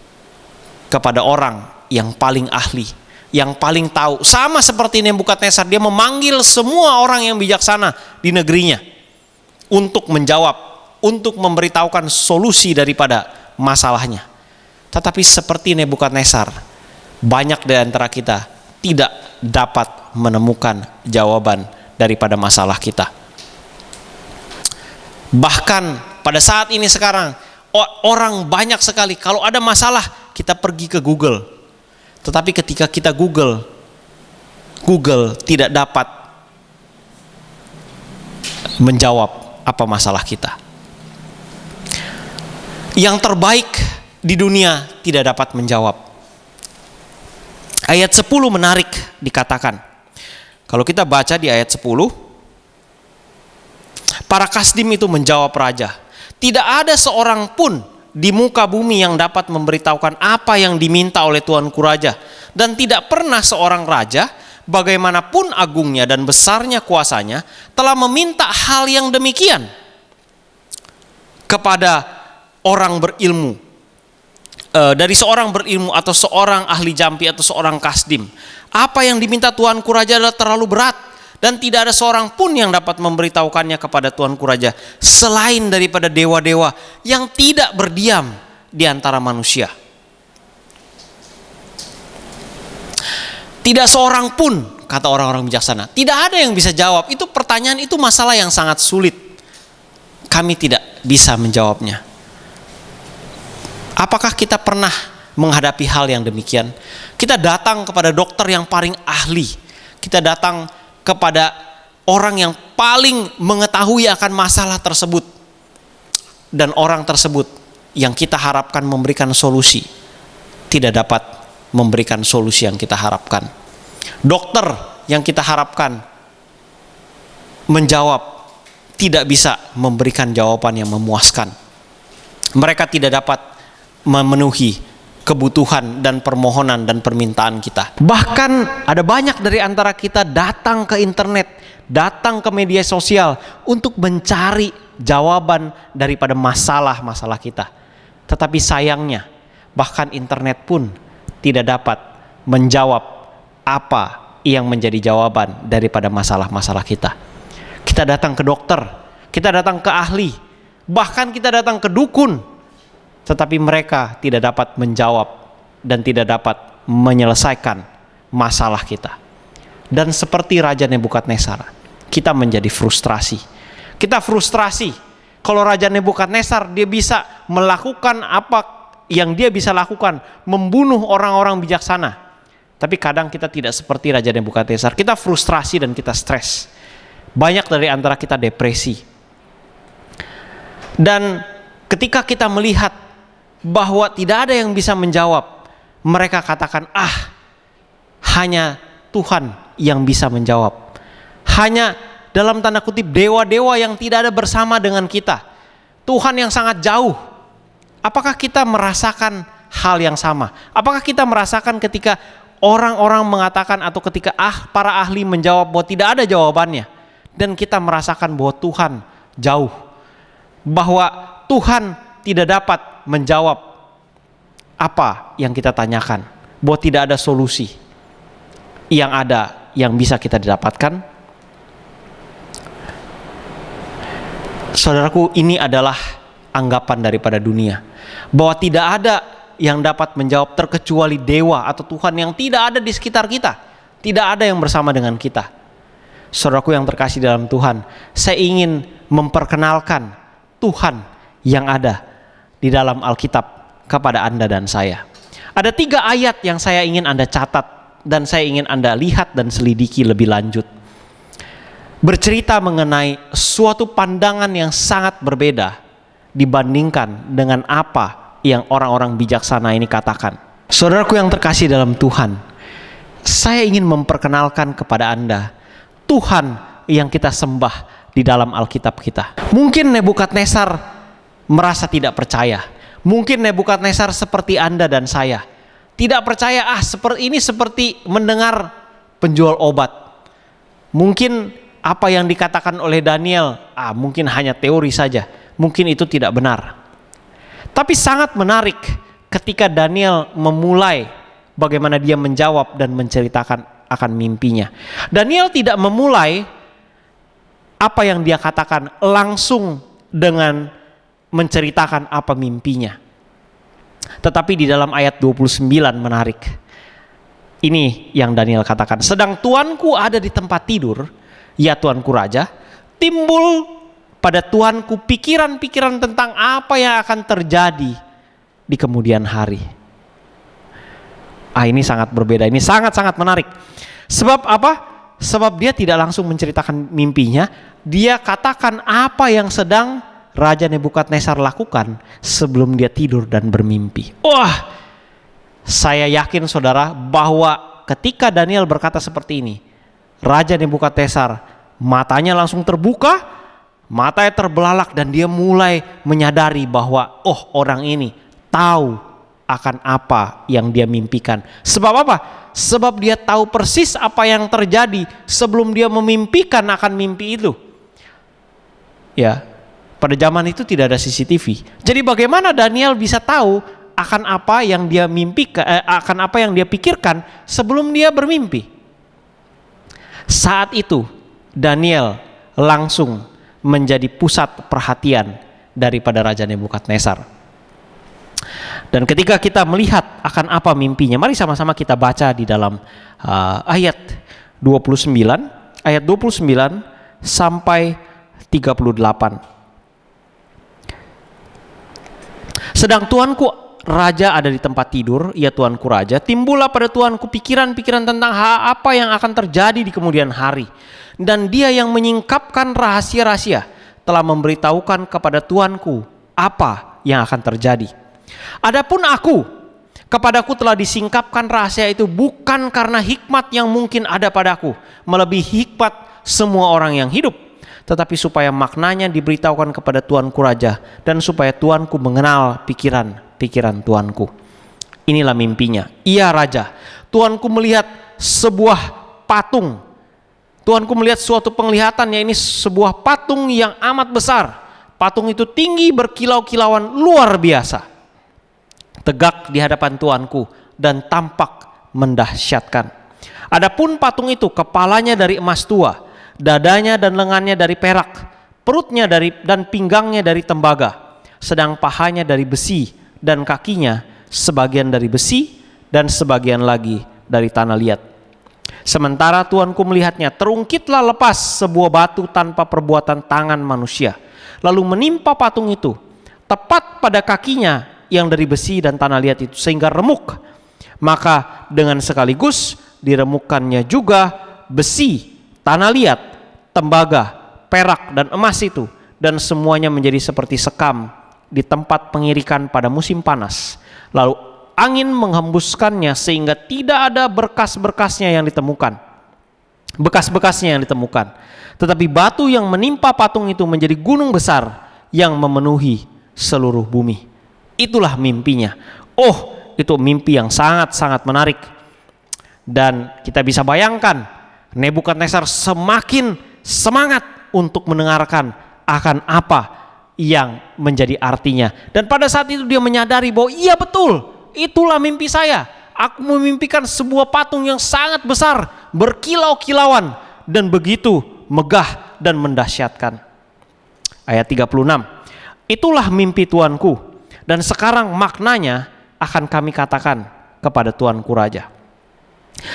S7: kepada orang yang paling ahli, yang paling tahu. Sama seperti Nebukadnezar, dia memanggil semua orang yang bijaksana di negerinya untuk menjawab, untuk memberitahukan solusi daripada masalahnya. Tetapi seperti Nebukadnezar, banyak di antara kita tidak dapat menemukan jawaban daripada masalah kita. Bahkan pada saat ini sekarang, orang banyak sekali kalau ada masalah kita pergi ke Google. Tetapi ketika kita Google tidak dapat menjawab apa masalah kita. Yang terbaik di dunia tidak dapat menjawab. Ayat 10 menarik dikatakan. Kalau kita baca di ayat 10, para kasdim itu menjawab raja, tidak ada seorang pun di muka bumi yang dapat memberitahukan apa yang diminta oleh tuanku raja, dan tidak pernah seorang raja bagaimanapun agungnya dan besarnya kuasanya, telah meminta hal yang demikian kepada orang berilmu, dari seorang berilmu atau seorang ahli jampi atau seorang kasdim. Apa yang diminta Tuanku Raja adalah terlalu berat, dan tidak ada seorang pun yang dapat memberitahukannya kepada Tuanku Raja selain daripada dewa-dewa yang tidak berdiam di antara manusia. Tidak seorang pun, kata orang-orang bijaksana, tidak ada yang bisa jawab. Itu pertanyaan, itu masalah yang sangat sulit. Kami tidak bisa menjawabnya. Apakah kita pernah menghadapi hal yang demikian? Kita datang kepada dokter yang paling ahli. Kita datang kepada orang yang paling mengetahui akan masalah tersebut. Dan orang tersebut yang kita harapkan memberikan solusi tidak dapat memberikan solusi yang kita harapkan. Dokter yang kita harapkan menjawab tidak bisa memberikan jawaban yang memuaskan. Mereka tidak dapat memenuhi kebutuhan dan permohonan dan permintaan kita. Bahkan ada banyak dari antara kita datang ke internet, datang ke media sosial untuk mencari jawaban daripada masalah-masalah kita. Tetapi sayangnya, bahkan internet pun tidak dapat menjawab apa yang menjadi jawaban daripada masalah-masalah kita. Kita datang ke dokter, kita datang ke ahli, bahkan kita datang ke dukun, tetapi mereka tidak dapat menjawab dan tidak dapat menyelesaikan masalah kita. Dan seperti Raja Nebukadnezar, kita menjadi frustrasi. Kita frustrasi kalau Raja Nebukadnezar dia bisa melakukan apa yang dia bisa lakukan, membunuh orang-orang bijaksana. Tapi kadang kita tidak seperti Raja Nebukadnezar. Kita frustrasi dan kita stres. Banyak dari antara kita depresi. Dan ketika kita melihat bahwa tidak ada yang bisa menjawab, mereka katakan, hanya Tuhan yang bisa menjawab. Hanya dalam tanda kutip dewa-dewa yang tidak ada bersama dengan kita. Tuhan yang sangat jauh. Apakah kita merasakan hal yang sama? Apakah kita merasakan ketika orang-orang mengatakan atau ketika para ahli menjawab bahwa tidak ada jawabannya, dan kita merasakan bahwa Tuhan jauh, bahwa Tuhan tidak dapat menjawab apa yang kita tanyakan, bahwa tidak ada solusi yang ada yang bisa kita dapatkan? Saudaraku, ini adalah anggapan daripada dunia, bahwa tidak ada yang dapat menjawab terkecuali dewa atau Tuhan yang tidak ada di sekitar kita, tidak ada yang bersama dengan kita. Saudaraku yang terkasih dalam Tuhan, saya ingin memperkenalkan Tuhan yang ada di dalam Alkitab kepada Anda dan saya. Ada 3 ayat yang saya ingin Anda catat dan saya ingin Anda lihat dan selidiki lebih lanjut. Bercerita mengenai suatu pandangan yang sangat berbeda dibandingkan dengan apa yang orang-orang bijaksana ini katakan. Saudaraku yang terkasih dalam Tuhan, saya ingin memperkenalkan kepada Anda Tuhan yang kita sembah di dalam Alkitab kita. Mungkin Nebukadnezar merasa tidak percaya. Mungkin Nebukadnezar seperti Anda dan saya, tidak percaya, seperti ini seperti mendengar penjual obat. Mungkin apa yang dikatakan oleh Daniel, mungkin hanya teori saja. Mungkin itu tidak benar. Tapi sangat menarik ketika Daniel memulai bagaimana dia menjawab dan menceritakan akan mimpinya. Daniel tidak memulai apa yang dia katakan langsung dengan menceritakan apa mimpinya. Tetapi di dalam ayat 29 menarik. Ini yang Daniel katakan. Sedang tuanku ada di tempat tidur, ya tuanku raja, timbul pada tuanku pikiran-pikiran tentang apa yang akan terjadi di kemudian hari. Ini sangat berbeda, ini sangat-sangat menarik. Sebab apa? Sebab dia tidak langsung menceritakan mimpinya, dia katakan apa yang sedang Raja Nebukadnezar lakukan sebelum dia tidur dan bermimpi. Saya yakin saudara bahwa ketika Daniel berkata seperti ini, Raja Nebukadnezar matanya langsung terbuka, matanya terbelalak dan dia mulai menyadari bahwa orang ini tahu akan apa yang dia mimpikan. Sebab apa? Sebab dia tahu persis apa yang terjadi sebelum dia memimpikan akan mimpi itu. Ya, pada zaman itu tidak ada CCTV. Jadi bagaimana Daniel bisa tahu akan apa yang dia mimpikan, akan apa yang dia pikirkan sebelum dia bermimpi? Saat itu Daniel langsung menjadi pusat perhatian daripada Raja Nebukadnezar. Dan ketika kita melihat akan apa mimpinya, mari sama-sama kita baca di dalam ayat 29 sampai 38. Sedang tuanku raja ada di tempat tidur, ya tuanku raja, timbullah pada tuanku pikiran-pikiran tentang apa yang akan terjadi di kemudian hari. Dan dia yang menyingkapkan rahasia-rahasia telah memberitahukan kepada tuanku apa yang akan terjadi. Adapun kepadaku telah disingkapkan rahasia itu bukan karena hikmat yang mungkin ada padaku, melebihi hikmat semua orang yang hidup, tetapi supaya maknanya diberitahukan kepada tuanku raja, dan supaya tuanku mengenal pikiran tuanku. Inilah mimpinya. Iya raja, tuanku melihat sebuah patung. Tuanku melihat suatu penglihatan, ya ini sebuah patung yang amat besar. Patung itu tinggi berkilau-kilauan luar biasa, tegak di hadapan tuanku dan tampak mendahsyatkan. Adapun patung itu kepalanya dari emas tua, dadanya dan lengannya dari perak, perutnya dan pinggangnya dari tembaga, sedang pahanya dari besi dan kakinya sebagian dari besi dan sebagian lagi dari tanah liat. Sementara tuanku melihatnya, terungkitlah lepas sebuah batu tanpa perbuatan tangan manusia, lalu menimpa patung itu tepat pada kakinya yang dari besi dan tanah liat itu, sehingga remuk. Maka dengan sekaligus diremukkannya juga besi, tanah liat, tembaga, perak dan emas itu, dan semuanya menjadi seperti sekam di tempat pengirikan pada musim panas. Lalu angin menghembuskannya sehingga tidak ada bekas-bekasnya yang ditemukan. Tetapi batu yang menimpa patung itu menjadi gunung besar yang memenuhi seluruh bumi. Itulah mimpinya. Oh, itu mimpi yang sangat-sangat menarik. Dan kita bisa bayangkan Nebukadnezar semakin semangat untuk mendengarkan akan apa yang menjadi artinya. Dan pada saat itu dia menyadari bahwa iya betul, itulah mimpi saya. Aku memimpikan sebuah patung yang sangat besar, berkilau-kilauan dan begitu megah dan mendahsyatkan. Ayat 36. Itulah mimpi tuanku, dan sekarang maknanya akan kami katakan kepada tuanku raja.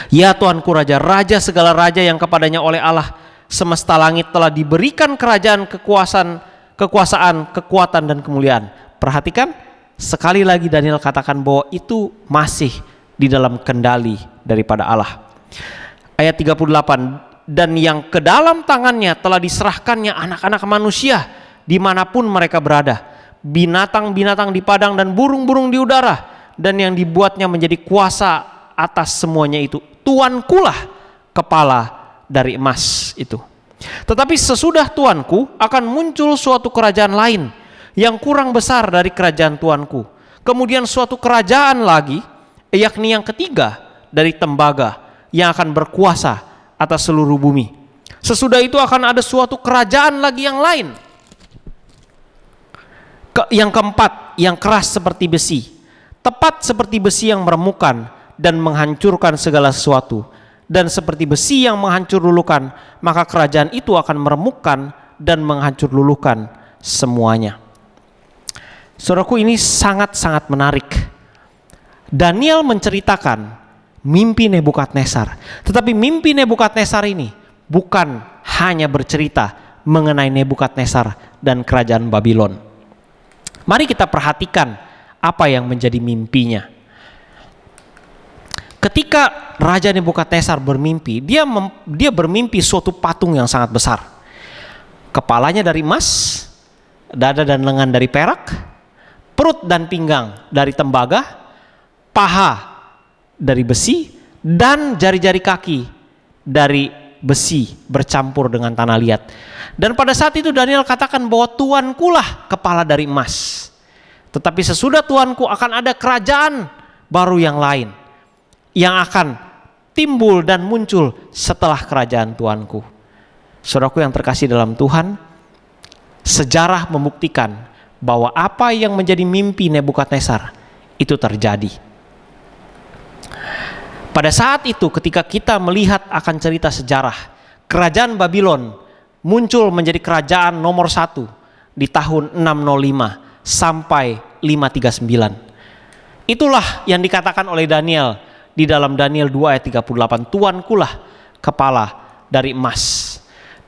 S7: Ya tuanku raja, raja segala raja yang kepadanya oleh Allah semesta langit telah diberikan kerajaan, kekuasaan, kekuatan dan kemuliaan. Perhatikan, sekali lagi Daniel katakan bahwa itu masih di dalam kendali daripada Allah. Ayat 38, dan yang ke dalam tangannya telah diserahkannya anak-anak manusia dimanapun mereka berada, binatang-binatang di padang dan burung-burung di udara, dan yang dibuatnya menjadi kuasa atas semuanya itu. Tuankulah kepala dari emas itu. Tetapi sesudah tuanku akan muncul suatu kerajaan lain yang kurang besar dari kerajaan tuanku. Kemudian suatu kerajaan lagi, yakni yang ketiga dari tembaga, yang akan berkuasa atas seluruh bumi. Sesudah itu akan ada suatu kerajaan lagi yang lain. Yang keempat, yang keras seperti besi, tepat seperti besi yang meremukkan dan menghancurkan segala sesuatu. Dan seperti besi yang menghancur luluhkan, maka kerajaan itu akan meremukkan dan menghancur luluhkan semuanya. Saudaraku, ini sangat-sangat menarik. Daniel menceritakan mimpi Nebukadnezar, tetapi mimpi Nebukadnezar ini bukan hanya bercerita mengenai Nebukadnezar dan kerajaan Babylon. Mari kita perhatikan apa yang menjadi mimpinya. Ketika Raja Nebukadnezar bermimpi, dia bermimpi suatu patung yang sangat besar. Kepalanya dari emas, dada dan lengan dari perak, perut dan pinggang dari tembaga, paha dari besi, dan jari-jari kaki dari besi bercampur dengan tanah liat. Dan pada saat itu Daniel katakan bahwa tuankulah kepala dari emas. Tetapi sesudah tuanku akan ada kerajaan baru yang lain, yang akan timbul dan muncul setelah kerajaan Tuanku. Saudaraku yang terkasih dalam Tuhan, sejarah membuktikan bahwa apa yang menjadi mimpi Nebukadnezar itu terjadi. Pada saat itu ketika kita melihat akan cerita sejarah, kerajaan Babylon muncul menjadi kerajaan nomor 1 di tahun 605 sampai 539. Itulah yang dikatakan oleh Daniel di dalam Daniel 2 ayat 38, Tuankulah kepala dari emas.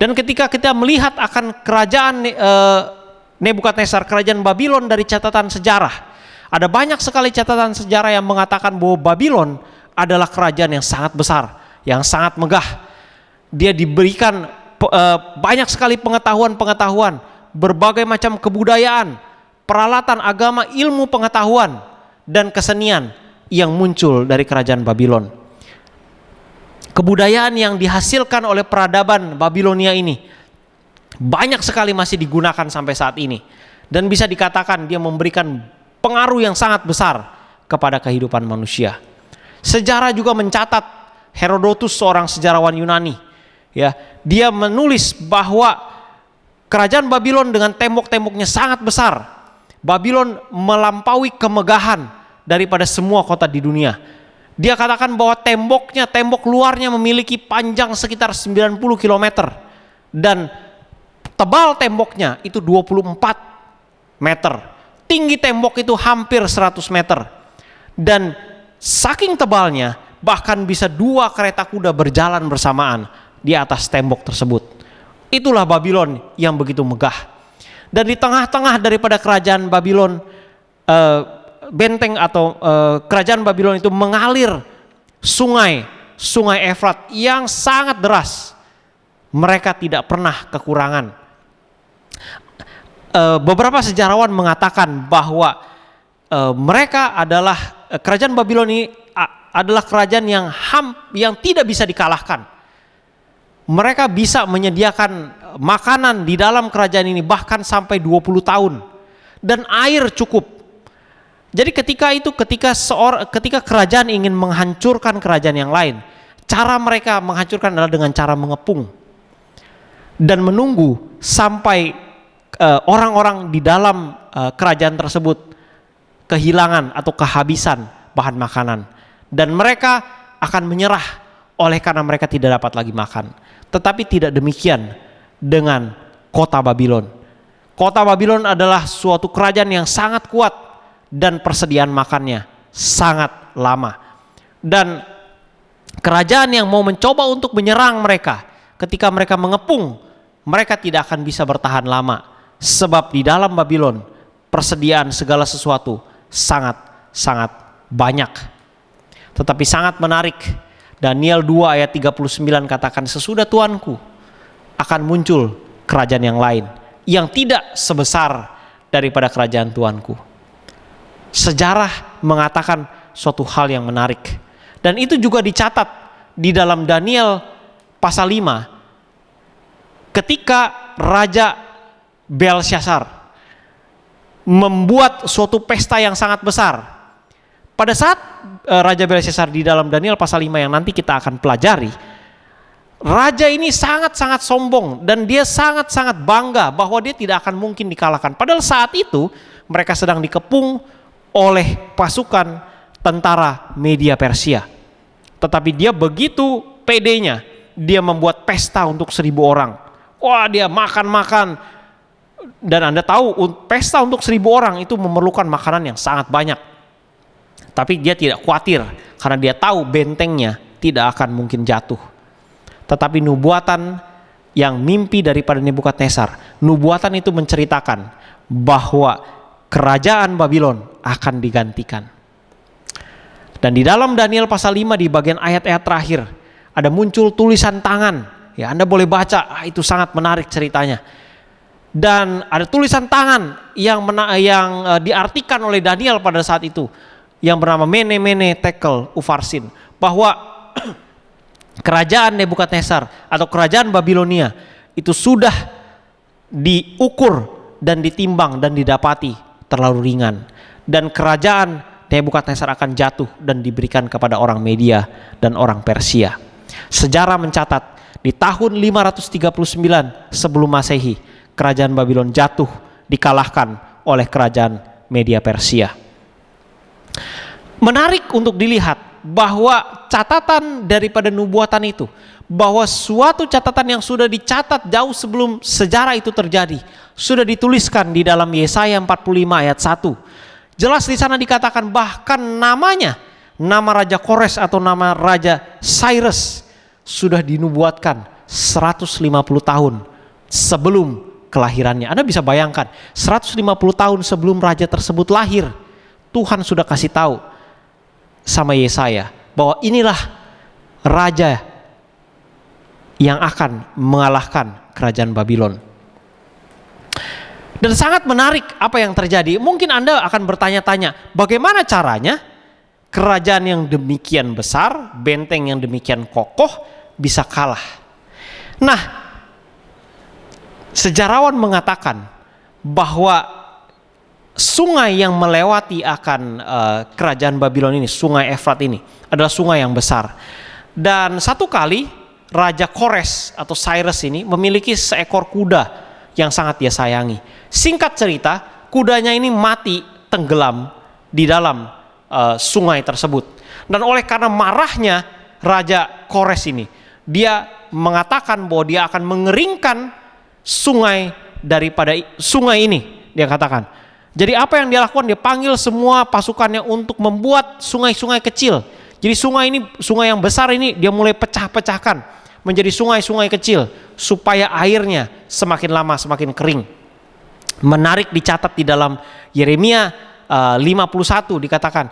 S7: Dan ketika kita melihat akan kerajaan Nebukadnezar, kerajaan Babylon dari catatan sejarah, ada banyak sekali catatan sejarah yang mengatakan bahwa Babylon adalah kerajaan yang sangat besar, yang sangat megah. Dia diberikan banyak sekali pengetahuan-pengetahuan, berbagai macam kebudayaan, peralatan agama, ilmu pengetahuan, dan kesenian yang muncul dari kerajaan Babylon. Kebudayaan yang dihasilkan oleh peradaban Babilonia ini banyak sekali masih digunakan sampai saat ini, dan bisa dikatakan dia memberikan pengaruh yang sangat besar kepada kehidupan manusia. Sejarah juga mencatat, Herodotus seorang sejarawan Yunani, ya, dia menulis bahwa kerajaan Babylon dengan tembok-temboknya sangat besar. Babylon melampaui kemegahan daripada semua kota di dunia. Dia katakan bahwa tembok luarnya memiliki panjang sekitar 90 km dan tebal temboknya itu 24 meter. Tinggi tembok itu hampir 100 meter. Dan saking tebalnya bahkan bisa 2 kereta kuda berjalan bersamaan di atas tembok tersebut. Itulah Babylon yang begitu megah. Dan di tengah-tengah daripada kerajaan Babylon, benteng atau kerajaan Babylon itu mengalir sungai Efrat yang sangat deras. Mereka tidak pernah kekurangan. Beberapa sejarawan mengatakan bahwa mereka adalah kerajaan Babylon ini adalah kerajaan yang tidak bisa dikalahkan. Mereka bisa menyediakan makanan di dalam kerajaan ini bahkan sampai 20 tahun dan air cukup. Jadi ketika kerajaan ingin menghancurkan kerajaan yang lain, cara mereka menghancurkan adalah dengan cara mengepung dan menunggu sampai orang-orang di dalam kerajaan tersebut kehilangan atau kehabisan bahan makanan, dan mereka akan menyerah oleh karena mereka tidak dapat lagi makan. Tetapi tidak demikian dengan kota Babylon. Kota Babylon adalah suatu kerajaan yang sangat kuat dan persediaan makannya sangat lama. Dan kerajaan yang mau mencoba untuk menyerang mereka, ketika mereka mengepung, mereka tidak akan bisa bertahan lama. Sebab di dalam Babylon persediaan segala sesuatu sangat banyak. Tetapi sangat menarik, Daniel 2 ayat 39 katakan, sesudah Tuanku akan muncul kerajaan yang lain yang tidak sebesar daripada kerajaan Tuanku. Sejarah mengatakan suatu hal yang menarik, dan itu juga dicatat di dalam Daniel pasal 5 ketika Raja Belshazzar membuat suatu pesta yang sangat besar. Pada saat Raja Belshazzar di dalam Daniel pasal 5 yang nanti kita akan pelajari, raja ini sangat-sangat sombong dan dia sangat-sangat bangga bahwa dia tidak akan mungkin dikalahkan. Padahal saat itu mereka sedang dikepung oleh pasukan tentara Media Persia. Tetapi dia begitu pedenya, dia membuat pesta untuk 1.000 orang. Wah, dia makan-makan. Dan Anda tahu, pesta untuk 1.000 orang itu memerlukan makanan yang sangat banyak. Tapi dia tidak khawatir karena dia tahu bentengnya tidak akan mungkin jatuh. Tetapi nubuatan yang mimpi daripada Nebukadnezar, nubuatan itu menceritakan bahwa kerajaan Babylon akan digantikan. Dan di dalam Daniel pasal 5 di bagian ayat-ayat terakhir ada muncul tulisan tangan. Ya, Anda boleh baca, itu sangat menarik ceritanya. Dan ada tulisan tangan yang diartikan oleh Daniel pada saat itu, yang bernama Mene Tekel Ufarsin, bahwa kerajaan Nebukadnezar atau kerajaan Babilonia itu sudah diukur dan ditimbang dan didapati terlalu ringan, dan kerajaan Nebukadnezar akan jatuh dan diberikan kepada orang Media dan orang Persia. Sejarah mencatat di tahun 539 sebelum Masehi, kerajaan Babylon jatuh, dikalahkan oleh kerajaan Media Persia. Menarik untuk dilihat bahwa catatan daripada nubuatan itu, bahwa suatu catatan yang sudah dicatat jauh sebelum sejarah itu terjadi, sudah dituliskan di dalam Yesaya 45 ayat 1. Jelas di sana dikatakan bahkan namanya, nama Raja Kores atau nama Raja Cyrus sudah dinubuatkan 150 tahun sebelum kelahirannya. Anda bisa bayangkan, 150 tahun sebelum raja tersebut lahir, Tuhan sudah kasih tahu sama Yesaya bahwa inilah raja yang akan mengalahkan kerajaan Babylon. Dan sangat menarik apa yang terjadi. Mungkin Anda akan bertanya-tanya, bagaimana caranya kerajaan yang demikian besar, benteng yang demikian kokoh bisa kalah? Nah, sejarawan mengatakan bahwa sungai yang melewati akan kerajaan Babylon ini, sungai Efrat ini, adalah sungai yang besar. Dan satu kali Raja Kores atau Cyrus ini memiliki seekor kuda yang sangat dia sayangi. Singkat cerita, kudanya ini mati tenggelam di dalam sungai tersebut. Dan oleh karena marahnya Raja Kores ini, dia mengatakan bahwa dia akan mengeringkan sungai daripada sungai ini, dia katakan. Jadi apa yang dia lakukan? Dia panggil semua pasukannya untuk membuat sungai-sungai kecil. Jadi sungai ini, sungai yang besar ini dia mulai pecah-pecahkan menjadi sungai-sungai kecil supaya airnya semakin lama semakin kering. Menarik dicatat di dalam Yeremia 51 dikatakan,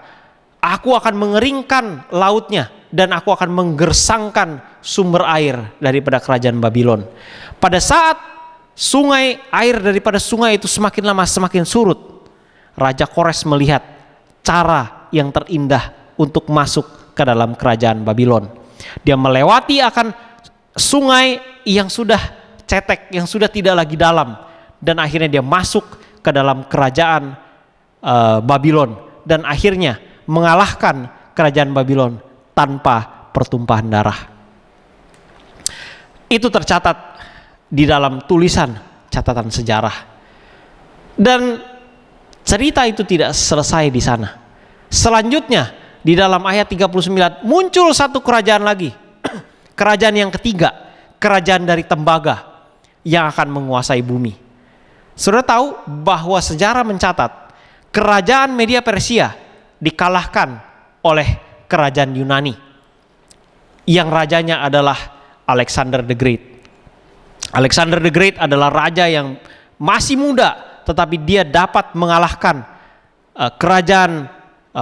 S7: aku akan mengeringkan lautnya dan aku akan menggersangkan sumber air daripada kerajaan Babylon. Pada saat sungai, air daripada sungai itu semakin lama semakin surut, Raja Kores melihat cara yang terindah untuk masuk ke dalam kerajaan Babylon. Dia melewati akan sungai yang sudah cetek, yang sudah tidak lagi dalam, dan akhirnya dia masuk ke dalam kerajaan Babylon dan akhirnya mengalahkan kerajaan Babylon tanpa pertumpahan darah. Itu tercatat di dalam tulisan catatan sejarah. Dan cerita itu tidak selesai di sana. Selanjutnya di dalam ayat 39 muncul satu kerajaan lagi. Kerajaan yang ketiga, kerajaan dari tembaga yang akan menguasai bumi. Saudara tahu bahwa sejarah mencatat kerajaan Media Persia dikalahkan oleh kerajaan Yunani yang rajanya adalah Alexander the Great. Alexander the Great adalah raja yang masih muda, tetapi dia dapat mengalahkan kerajaan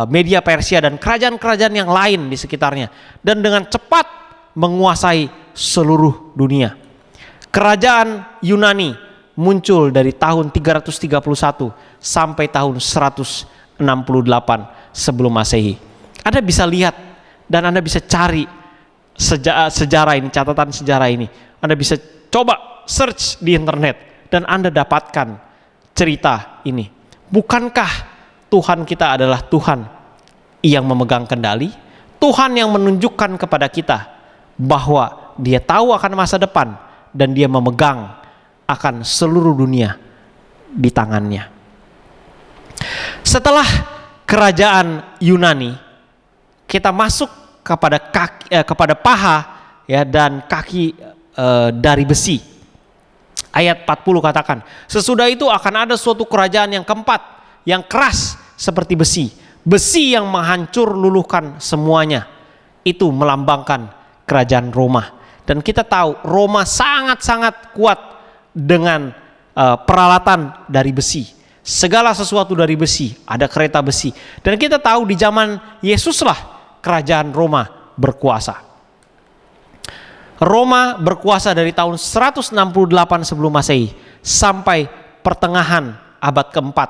S7: Media Persia dan kerajaan-kerajaan yang lain di sekitarnya, dan dengan cepat menguasai seluruh dunia. Kerajaan Yunani muncul dari tahun 331 sampai tahun 168 sebelum Masehi. Anda bisa lihat dan Anda bisa cari sejarah ini, catatan sejarah ini. Anda bisa coba search di internet dan Anda dapatkan cerita ini. Bukankah Tuhan kita adalah Tuhan yang memegang kendali? Tuhan yang menunjukkan kepada kita bahwa dia tahu akan masa depan dan dia memegang akan seluruh dunia di tangannya. Setelah kerajaan Yunani, kita masuk kepada paha ya dan kaki dari besi. Ayat 40 katakan, sesudah itu akan ada suatu kerajaan yang keempat yang keras seperti besi, besi yang menghancur luluhkan semuanya. Itu melambangkan kerajaan Roma. Dan kita tahu Roma sangat-sangat kuat dengan peralatan dari besi. Segala sesuatu dari besi, ada kereta besi. Dan kita tahu di zaman Yesuslah kerajaan Roma berkuasa. Roma berkuasa dari tahun 168 sebelum Masehi sampai pertengahan abad keempat.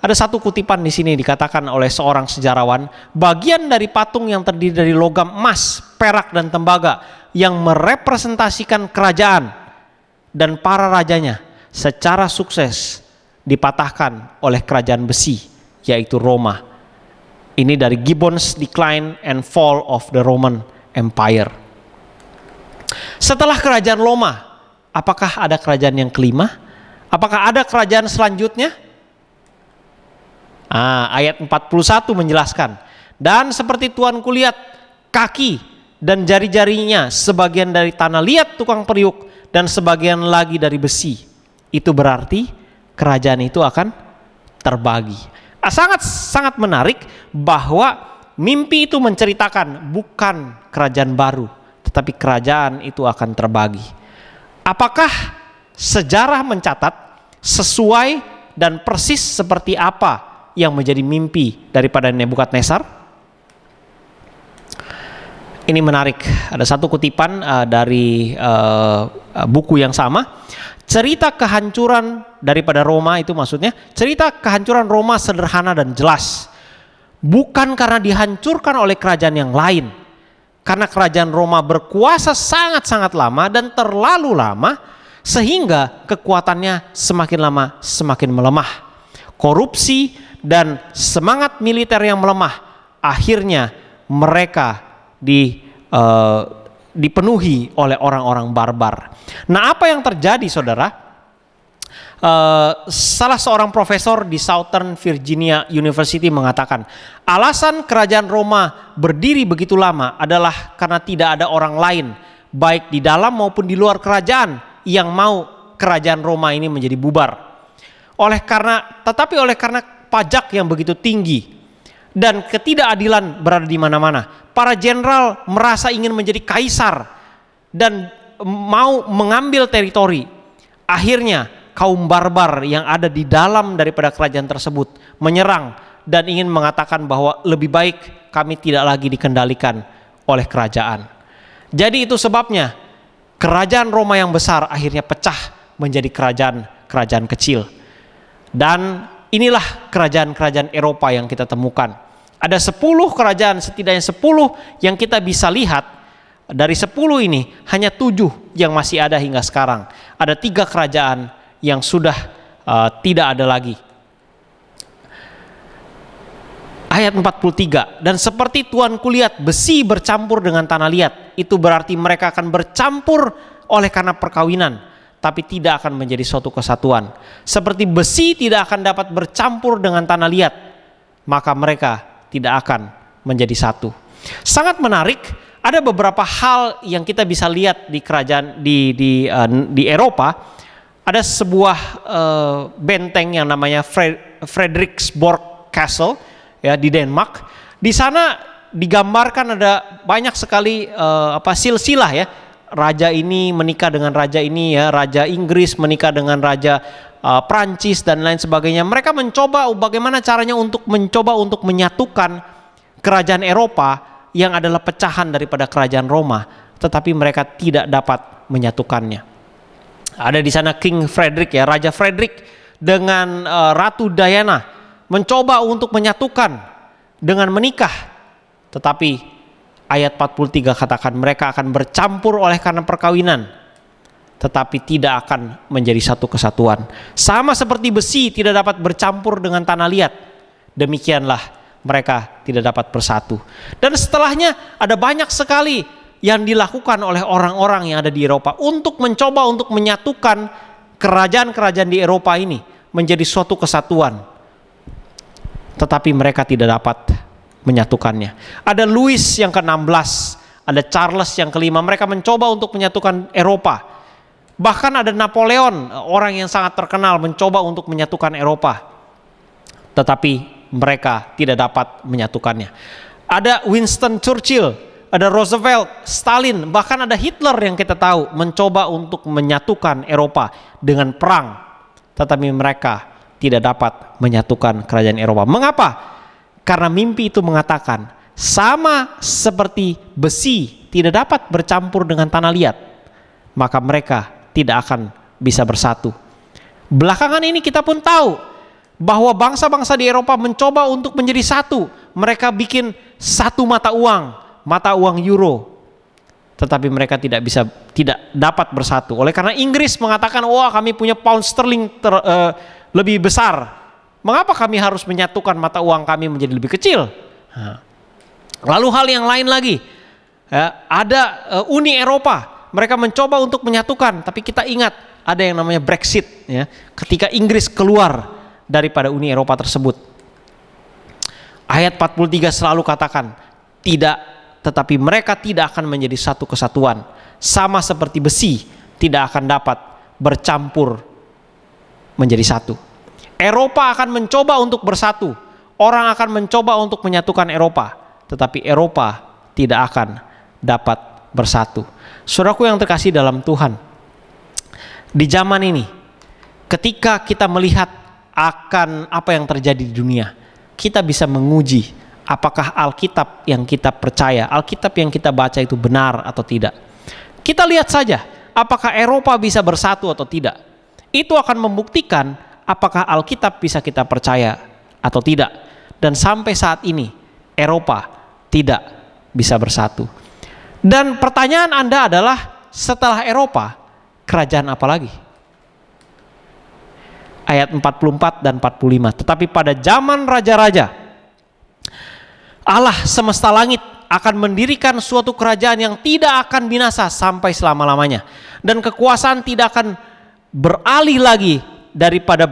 S7: Ada satu kutipan di sini dikatakan oleh seorang sejarawan, bagian dari patung yang terdiri dari logam emas, perak dan tembaga yang merepresentasikan kerajaan dan para rajanya secara sukses dipatahkan oleh kerajaan besi, yaitu Roma Ini dari Gibbon's Decline and Fall of the Roman Empire. Setelah kerajaan Roma, apakah ada kerajaan yang kelima? Apakah ada kerajaan selanjutnya? Ayat 41 menjelaskan, dan seperti tuanku lihat, kaki dan jari-jarinya sebagian dari tanah liat tukang periuk dan sebagian lagi dari besi. Itu berarti kerajaan itu akan terbagi. Sangat menarik bahwa mimpi itu menceritakan bukan kerajaan baru, tetapi kerajaan itu akan terbagi. Apakah sejarah mencatat sesuai dan persis seperti apa yang menjadi mimpi daripada Nebukadnezar? Ini menarik. Ada satu kutipan dari buku yang sama. Cerita kehancuran daripada Roma itu maksudnya, cerita kehancuran Roma sederhana dan jelas. Bukan karena dihancurkan oleh kerajaan yang lain. Karena kerajaan Roma berkuasa sangat-sangat lama dan terlalu lama, sehingga kekuatannya semakin lama semakin melemah. Korupsi dan semangat militer yang melemah, akhirnya mereka dipenuhi oleh orang-orang barbar. Nah, apa yang terjadi, saudara? Salah seorang profesor di Southern Virginia University mengatakan, alasan kerajaan Roma berdiri begitu lama adalah karena tidak ada orang lain, baik di dalam maupun di luar kerajaan, yang mau kerajaan Roma ini menjadi bubar. Tetapi oleh karena pajak yang begitu tinggi dan ketidakadilan berada di mana-mana, para jenderal merasa ingin menjadi kaisar dan mau mengambil teritori. Akhirnya kaum barbar yang ada di dalam daripada kerajaan tersebut menyerang dan ingin mengatakan bahwa lebih baik kami tidak lagi dikendalikan oleh kerajaan. Jadi itu sebabnya kerajaan Roma yang besar akhirnya pecah menjadi kerajaan kecil. Dan inilah kerajaan-kerajaan Eropa yang kita temukan. Ada 10 kerajaan, setidaknya 10 yang kita bisa lihat. Dari 10 ini hanya 7 yang masih ada hingga sekarang. Ada 3 kerajaan yang sudah tidak ada lagi. Ayat 43, dan seperti tuanku lihat besi bercampur dengan tanah liat, itu berarti mereka akan bercampur oleh karena perkawinan, tapi tidak akan menjadi suatu kesatuan. Seperti besi tidak akan dapat bercampur dengan tanah liat, maka mereka tidak akan menjadi satu. Sangat menarik. Ada beberapa hal yang kita bisa lihat di kerajaan di Eropa. Ada sebuah benteng yang namanya Frederiksborg Castle, ya, di Denmark. Di sana digambarkan ada banyak sekali silsilah, ya. Raja ini menikah dengan raja ini, ya. Raja Inggris menikah dengan raja Prancis dan lain sebagainya. Mereka mencoba bagaimana caranya untuk menyatukan kerajaan Eropa yang adalah pecahan daripada kerajaan Roma, tetapi mereka tidak dapat menyatukannya. Ada di sana King Frederick, ya, Raja Frederick dengan Ratu Diana mencoba untuk menyatukan dengan menikah, tetapi ayat 43 katakan mereka akan bercampur oleh karena perkawinan, tetapi tidak akan menjadi satu kesatuan. Sama seperti besi tidak dapat bercampur dengan tanah liat, demikianlah mereka tidak dapat bersatu. Dan setelahnya ada banyak sekali yang dilakukan oleh orang-orang yang ada di Eropa untuk mencoba untuk menyatukan kerajaan-kerajaan di Eropa ini menjadi suatu kesatuan. Tetapi mereka tidak dapat menyatukannya. Ada Louis yang ke-16, ada Charles yang ke-5, mereka mencoba untuk menyatukan Eropa. Bahkan ada Napoleon, orang yang sangat terkenal, mencoba untuk menyatukan Eropa. Tetapi mereka tidak dapat menyatukannya. Ada Winston Churchill, ada Roosevelt, Stalin, bahkan ada Hitler yang kita tahu mencoba untuk menyatukan Eropa dengan perang, tetapi mereka tidak dapat menyatukan kerajaan Eropa. Mengapa? Karena mimpi itu mengatakan sama seperti besi tidak dapat bercampur dengan tanah liat, maka mereka tidak akan bisa bersatu. Belakangan ini kita pun tahu bahwa bangsa-bangsa di Eropa mencoba untuk menjadi satu. Mereka bikin satu mata uang euro. Tetapi mereka tidak dapat bersatu. Oleh karena Inggris mengatakan, wah, kami punya pound sterling lebih besar. Mengapa kami harus menyatukan mata uang kami menjadi lebih kecil? Nah. Lalu hal yang lain lagi, ya, ada Uni Eropa, mereka mencoba untuk menyatukan, tapi kita ingat ada yang namanya Brexit, ya, ketika Inggris keluar daripada Uni Eropa tersebut. Ayat 43 selalu katakan, tidak, tetapi mereka tidak akan menjadi satu kesatuan, sama seperti besi tidak akan dapat bercampur menjadi satu. Eropa akan mencoba untuk bersatu, orang akan mencoba untuk menyatukan Eropa, tetapi Eropa tidak akan dapat bersatu. Saudaraku yang terkasih dalam Tuhan, di zaman ini, ketika kita melihat akan apa yang terjadi di dunia, kita bisa menguji apakah Alkitab yang kita percaya, Alkitab yang kita baca itu benar atau tidak. Kita lihat saja apakah Eropa bisa bersatu atau tidak. Itu akan membuktikan apakah Alkitab bisa kita percaya atau tidak. Dan sampai saat ini Eropa tidak bisa bersatu. Dan pertanyaan Anda adalah, setelah Eropa, kerajaan apa lagi? Ayat 44 dan 45. Tetapi pada zaman raja-raja, Allah semesta langit akan mendirikan suatu kerajaan yang tidak akan binasa sampai selama-lamanya. Dan kekuasaan tidak akan beralih lagi daripada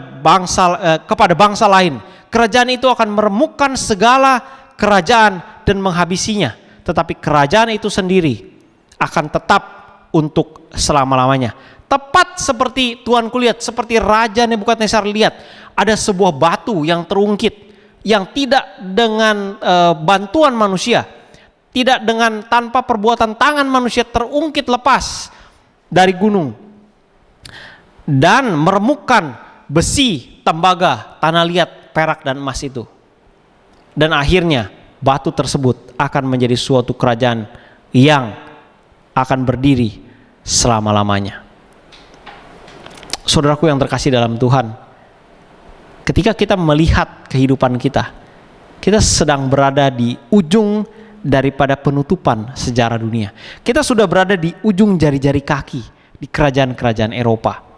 S7: kepada bangsa lain. Kerajaan itu akan meremukkan segala kerajaan dan menghabisinya. Tetapi kerajaan itu sendiri akan tetap untuk selama-lamanya. Tepat seperti Tuhan kulihat, seperti Raja Nebukadnezar lihat, ada sebuah batu yang terungkit, yang tidak dengan bantuan manusia, tidak dengan tanpa perbuatan tangan manusia, terungkit lepas dari gunung dan meremukkan besi, tembaga, tanah liat, perak dan emas itu. Dan akhirnya batu tersebut akan menjadi suatu kerajaan yang akan berdiri selama-lamanya. Saudaraku yang terkasih dalam Tuhan, ketika kita melihat kehidupan kita, kita sedang berada di ujung daripada penutupan sejarah dunia. Kita sudah berada di ujung jari-jari kaki di kerajaan-kerajaan Eropa.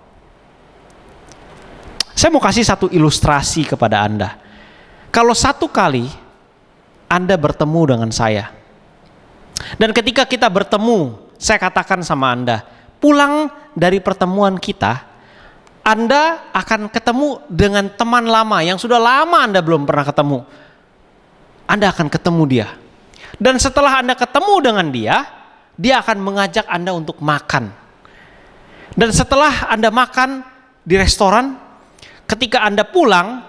S7: Saya mau kasih satu ilustrasi kepada Anda. Kalau satu kali Anda bertemu dengan saya, dan ketika kita bertemu, saya katakan sama Anda, pulang dari pertemuan kita, Anda akan ketemu dengan teman lama yang sudah lama Anda belum pernah ketemu. Anda akan ketemu dia. Dan setelah Anda ketemu dengan dia, dia akan mengajak Anda untuk makan. Dan setelah Anda makan di restoran, ketika Anda pulang,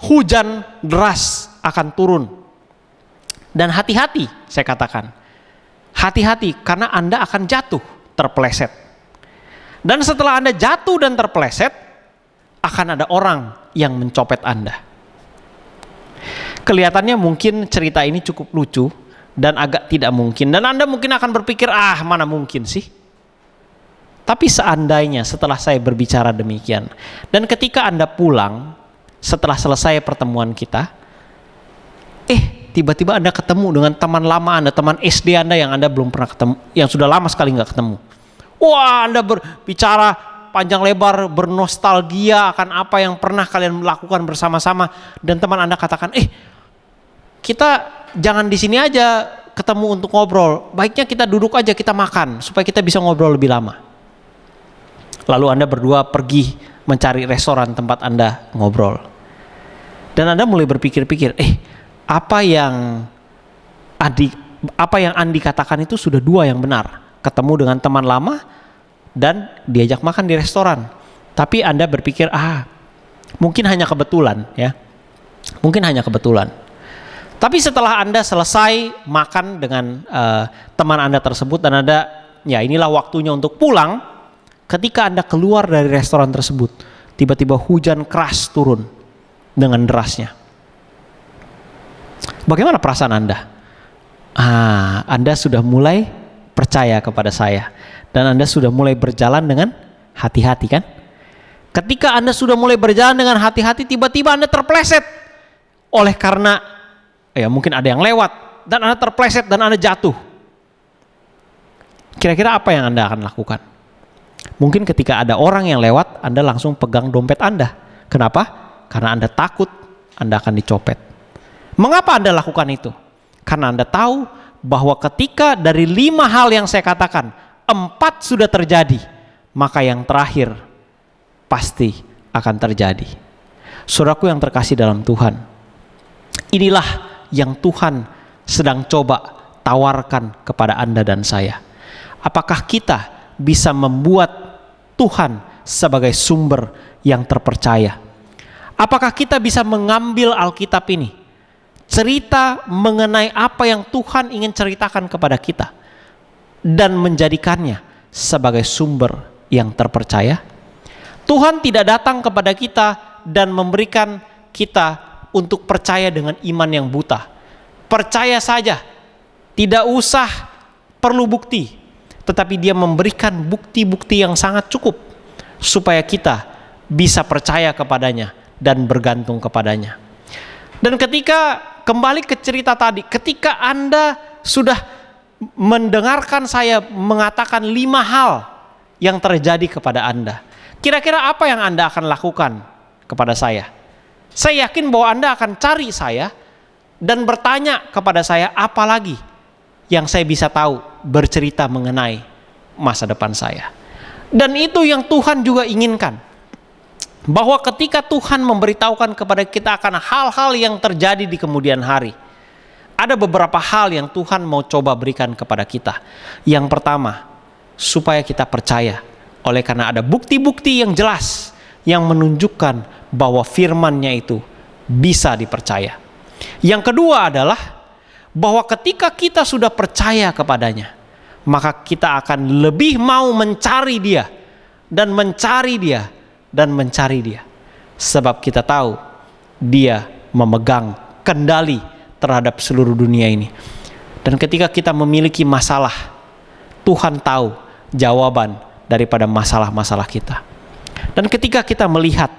S7: hujan deras akan turun. Dan hati-hati, saya katakan. Hati-hati, karena Anda akan jatuh, terpeleset. Dan setelah Anda jatuh dan terpeleset, akan ada orang yang mencopet Anda. Kelihatannya mungkin cerita ini cukup lucu dan agak tidak mungkin. Dan Anda mungkin akan berpikir, mana mungkin sih? Tapi seandainya setelah saya berbicara demikian, dan ketika Anda pulang setelah selesai pertemuan kita, tiba-tiba Anda ketemu dengan teman lama Anda, teman SD Anda yang Anda belum pernah ketemu, yang sudah lama sekali nggak ketemu. Wah, Anda berbicara panjang lebar, bernostalgia akan apa yang pernah kalian lakukan bersama-sama, dan teman Anda katakan, kita jangan di sini aja ketemu untuk ngobrol, baiknya kita duduk aja, kita makan supaya kita bisa ngobrol lebih lama. Lalu Anda berdua pergi mencari restoran tempat Anda ngobrol. Dan Anda mulai berpikir-pikir, apa yang Andi katakan itu sudah dua yang benar. Ketemu dengan teman lama dan diajak makan di restoran. Tapi Anda berpikir, mungkin hanya kebetulan, ya. Mungkin hanya kebetulan. Tapi setelah Anda selesai makan dengan teman Anda tersebut dan inilah waktunya untuk pulang. Ketika Anda keluar dari restoran tersebut, tiba-tiba hujan keras turun dengan derasnya. Bagaimana perasaan Anda? Anda sudah mulai percaya kepada saya, dan Anda sudah mulai berjalan dengan hati-hati, kan? Ketika Anda sudah mulai berjalan dengan hati-hati, tiba-tiba Anda terpeleset oleh karena mungkin ada yang lewat, dan Anda terpeleset dan Anda jatuh. Kira-kira apa yang Anda akan lakukan? Mungkin ketika ada orang yang lewat, Anda langsung pegang dompet Anda. Kenapa? Karena Anda takut Anda akan dicopet. Mengapa Anda lakukan itu? Karena Anda tahu bahwa ketika dari 5 hal yang saya katakan, 4 sudah terjadi, maka yang terakhir pasti akan terjadi. Saudaraku yang terkasih dalam Tuhan, inilah yang Tuhan sedang coba tawarkan kepada Anda dan saya. Apakah kita bisa membuat Tuhan sebagai sumber yang terpercaya? Apakah kita bisa mengambil Alkitab ini, cerita mengenai apa yang Tuhan ingin ceritakan kepada kita, dan menjadikannya sebagai sumber yang terpercaya? Tuhan tidak datang kepada kita dan memberikan kita untuk percaya dengan iman yang buta. Percaya saja, tidak usah perlu bukti, tetapi Dia memberikan bukti-bukti yang sangat cukup supaya kita bisa percaya kepadanya dan bergantung kepadanya. Dan ketika kembali ke cerita tadi, ketika Anda sudah mendengarkan saya mengatakan 5 hal yang terjadi kepada Anda, kira-kira apa yang Anda akan lakukan kepada saya? Saya yakin bahwa Anda akan cari saya dan bertanya kepada saya, apa lagi yang saya bisa tahu bercerita mengenai masa depan saya. Dan itu yang Tuhan juga inginkan, bahwa ketika Tuhan memberitahukan kepada kita akan hal-hal yang terjadi di kemudian hari, ada beberapa hal yang Tuhan mau coba berikan kepada kita. Yang pertama, supaya kita percaya, oleh karena ada bukti-bukti yang jelas yang menunjukkan bahwa firman-Nya itu bisa dipercaya. Yang kedua adalah bahwa ketika kita sudah percaya kepadanya, maka kita akan lebih mau mencari Dia dan mencari Dia dan mencari Dia, sebab kita tahu Dia memegang kendali terhadap seluruh dunia ini. Dan ketika kita memiliki masalah, Tuhan tahu jawaban daripada masalah-masalah kita. Dan ketika kita melihat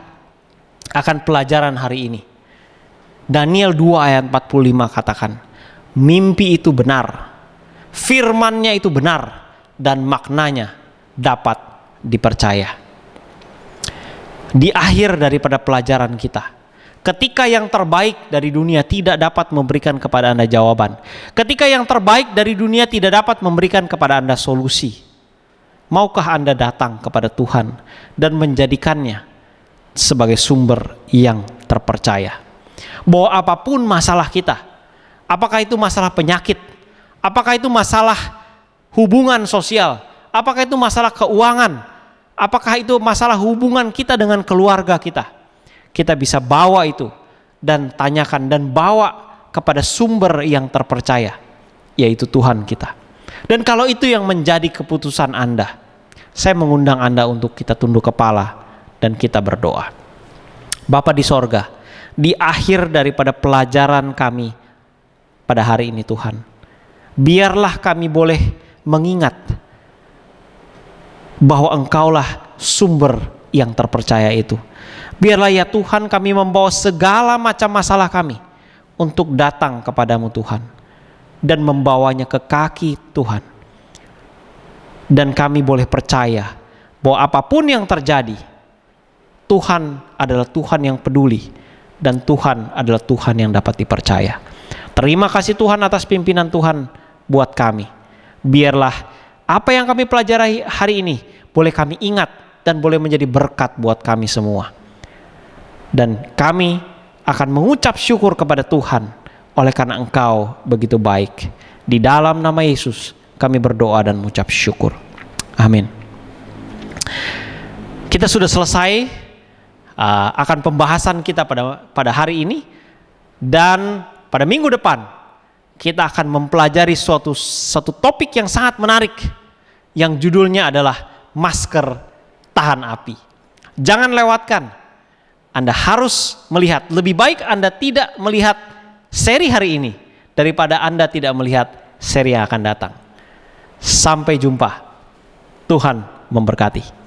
S7: akan pelajaran hari ini, Daniel 2 ayat 45 katakan, mimpi itu benar, firman-Nya itu benar, dan maknanya dapat dipercaya. Di akhir daripada pelajaran kita, ketika yang terbaik dari dunia tidak dapat memberikan kepada Anda jawaban, ketika yang terbaik dari dunia tidak dapat memberikan kepada Anda solusi, maukah Anda datang kepada Tuhan dan menjadikannya sebagai sumber yang terpercaya? Bahwa apapun masalah kita, apakah itu masalah penyakit, apakah itu masalah hubungan sosial, apakah itu masalah keuangan, apakah itu masalah hubungan kita dengan keluarga kita, kita bisa bawa itu dan tanyakan dan bawa kepada sumber yang terpercaya, yaitu Tuhan kita. Dan kalau itu yang menjadi keputusan Anda, saya mengundang Anda untuk kita tunduk kepala dan kita berdoa. Bapa di sorga, di akhir daripada pelajaran kami pada hari ini Tuhan, biarlah kami boleh mengingat bahwa Engkaulah sumber yang terpercaya itu. Biarlah ya Tuhan kami membawa segala macam masalah kami untuk datang kepadamu Tuhan, dan membawanya ke kaki Tuhan. Dan kami boleh percaya bahwa apapun yang terjadi, Tuhan adalah Tuhan yang peduli, dan Tuhan adalah Tuhan yang dapat dipercaya. Terima kasih Tuhan atas pimpinan Tuhan buat kami. Biarlah apa yang kami pelajari hari ini boleh kami ingat dan boleh menjadi berkat buat kami semua. Dan kami akan mengucap syukur kepada Tuhan oleh karena Engkau begitu baik. Di dalam nama Yesus kami berdoa dan mengucap syukur. Amin. Kita sudah selesai akan pembahasan kita pada hari ini, dan pada minggu depan kita akan mempelajari satu topik yang sangat menarik yang judulnya adalah masker tahan api. Jangan lewatkan. Anda harus melihat. Lebih baik Anda tidak melihat seri hari ini daripada Anda tidak melihat seri yang akan datang. Sampai jumpa. Tuhan memberkati.